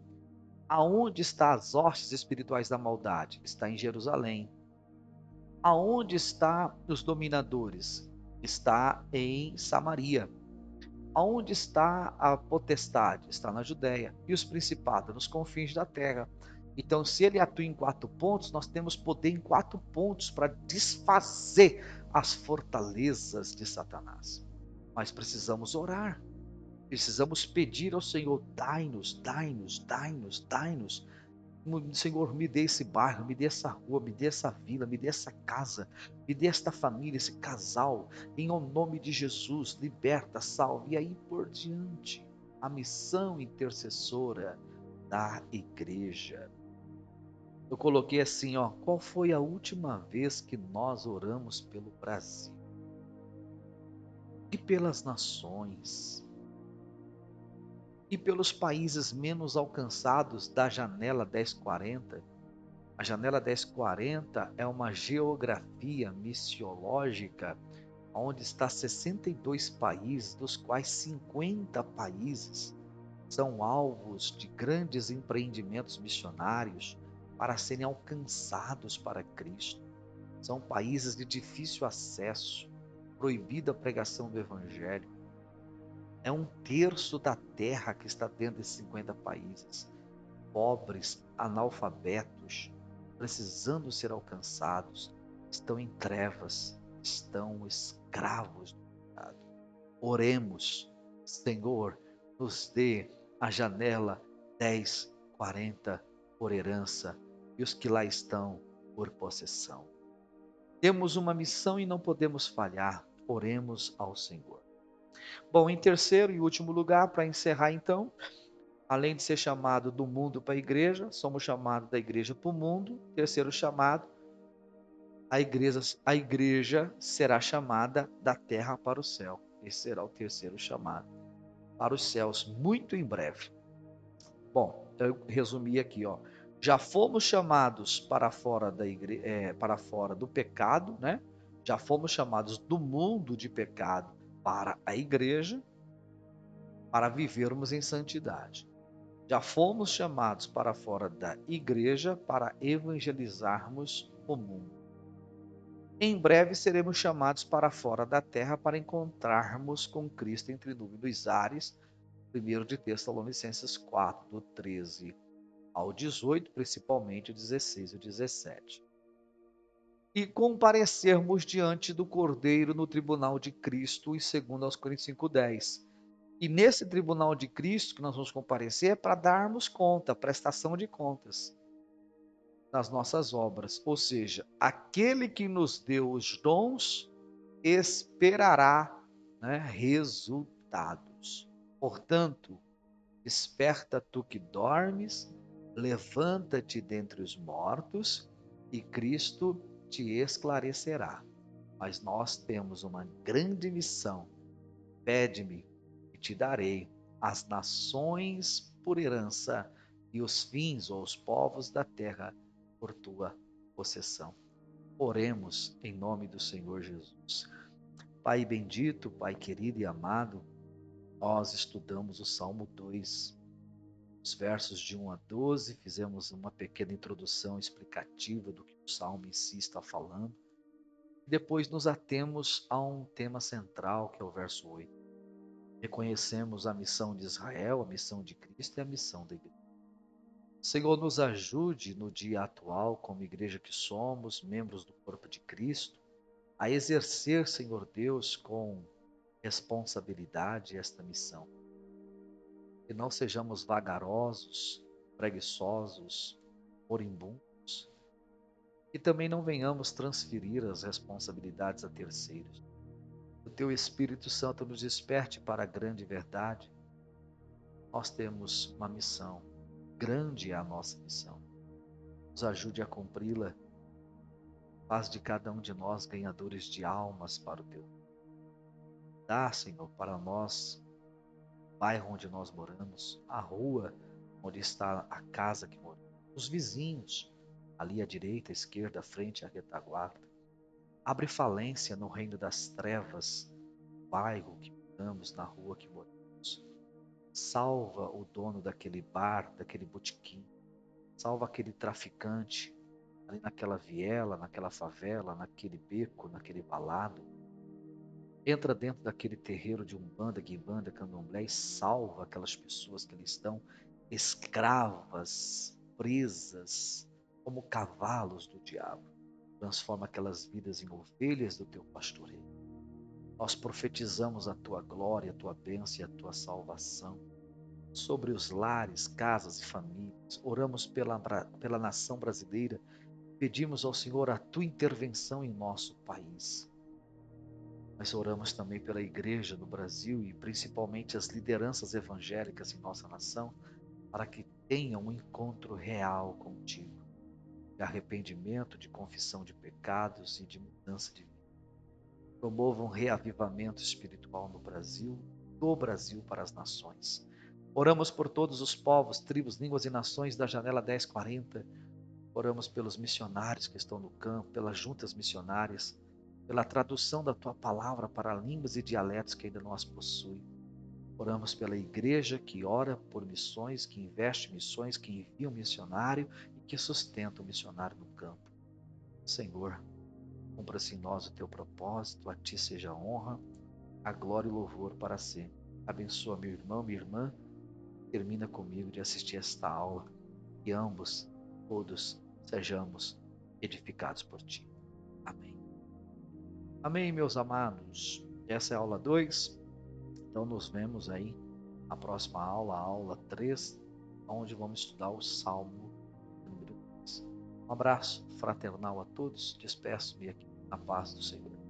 Aonde está as hostes espirituais da maldade? Está em Jerusalém. Aonde está os dominadores? Está em Samaria. Aonde está a potestade? Está na Judéia. E os principados? Nos confins da terra. Então, se ele atua em 4 pontos, nós temos poder em 4 pontos para desfazer as fortalezas de Satanás. Mas precisamos orar. Precisamos pedir ao Senhor: dai-nos, dai-nos, dai-nos, dai-nos. Senhor, me dê esse bairro, me dê essa rua, me dê essa vila, me dê essa casa, me dê esta família, esse casal, em nome de Jesus, liberta, salve, e aí por diante, a missão intercessora da igreja. Eu coloquei assim, ó, qual foi a última vez que nós oramos pelo Brasil? E pelas nações? E pelos países menos alcançados da janela 1040? A janela 1040 é uma geografia missiológica onde está 62 países, dos quais 50 países são alvos de grandes empreendimentos missionários, para serem alcançados para Cristo. São países de difícil acesso, proibida a pregação do Evangelho. É um terço da terra que está dentro desses 50 países. Pobres, analfabetos, precisando ser alcançados, estão em trevas, estão escravos do pecado. Oremos, Senhor, nos dê a janela 1040 por herança e os que lá estão por possessão. Temos uma missão e não podemos falhar. Oremos ao Senhor. Bom, em terceiro e último lugar, para encerrar então, além de ser chamado do mundo para a igreja, somos chamados da igreja para o mundo. Terceiro chamado, a igreja será chamada da terra para o céu. Esse será o terceiro chamado para os céus, muito em breve. Bom, então eu resumi aqui, ó. Já fomos chamados para fora da para fora do pecado, né? Já fomos chamados do mundo de pecado para a igreja, para vivermos em santidade. Já fomos chamados para fora da igreja para evangelizarmos o mundo. Em breve seremos chamados para fora da terra para encontrarmos com Cristo entre nuvens dos ares. 1 de Tessalonicenses 4, do 13 ao 18, principalmente o 16 e o 17. E comparecermos diante do Cordeiro no tribunal de Cristo, em 2 Coríntios 5:10. E nesse tribunal de Cristo que nós vamos comparecer é para darmos conta, prestação de contas das nossas obras. Ou seja, aquele que nos deu os dons esperará, né, resultados. Portanto, desperta tu que dormes, levanta-te dentre os mortos e Cristo te esclarecerá. Mas nós temos uma grande missão. Pede-me e te darei as nações por herança e os fins ou os povos da terra por tua possessão. Oremos em nome do Senhor Jesus. Pai bendito, Pai querido e amado, nós estudamos o Salmo 2, os versos de 1 a 12, fizemos uma pequena introdução explicativa do que o Salmo em si está falando. Depois nos atemos a um tema central, que é o verso 8. Reconhecemos a missão de Israel, a missão de Cristo e a missão da igreja. Senhor, nos ajude no dia atual, como igreja que somos, membros do corpo de Cristo, a exercer, Senhor Deus, com responsabilidade esta missão. Que não sejamos vagarosos, preguiçosos, moribundos, e também não venhamos transferir as responsabilidades a terceiros. O Teu Espírito Santo nos desperte para a grande verdade. Nós temos uma missão, grande é a nossa missão. Nos ajude a cumpri-la. Faz de cada um de nós ganhadores de almas para o Teu. Dá, Senhor, para nós o bairro onde nós moramos, a rua onde está a casa que moramos, os vizinhos, ali à direita, à esquerda, à frente, à retaguarda. Abre falência no reino das trevas, no bairro que moramos, na rua que moramos. Salva o dono daquele bar, daquele botequim. Salva aquele traficante ali naquela viela, naquela favela, naquele beco, naquele balado. Entra dentro daquele terreiro de Umbanda, Guimbanda, Candomblé e salva aquelas pessoas que ali estão escravas, presas, como cavalos do diabo. Transforma aquelas vidas em ovelhas do teu pastoreio. Nós profetizamos a tua glória, a tua bênção e a tua salvação sobre os lares, casas e famílias. Oramos pela nação brasileira. Pedimos ao Senhor a tua intervenção em nosso país. Nós oramos também pela igreja no Brasil e principalmente as lideranças evangélicas em nossa nação, para que tenham um encontro real contigo, de arrependimento, de confissão de pecados e de mudança de vida. Promova um reavivamento espiritual no Brasil, do Brasil para as nações. Oramos por todos os povos, tribos, línguas e nações da janela 1040. Oramos pelos missionários que estão no campo, pelas juntas missionárias, pela tradução da tua palavra para línguas e dialetos que ainda não as possuem. Oramos pela igreja que ora por missões, que investe em missões, que envia um missionário e que sustenta o missionário no campo. Senhor, cumpra-se em nós o teu propósito, a ti seja a honra, a glória e o louvor para sempre. Abençoa meu irmão, minha irmã, termina comigo de assistir esta aula e ambos, todos, sejamos edificados por ti. Amém. Amém, meus amados. Essa é a aula 2. Então nos vemos aí na próxima aula, a aula 3, onde vamos estudar o Salmo número 3. Um abraço fraternal a todos. Despeço-me aqui na paz do Senhor.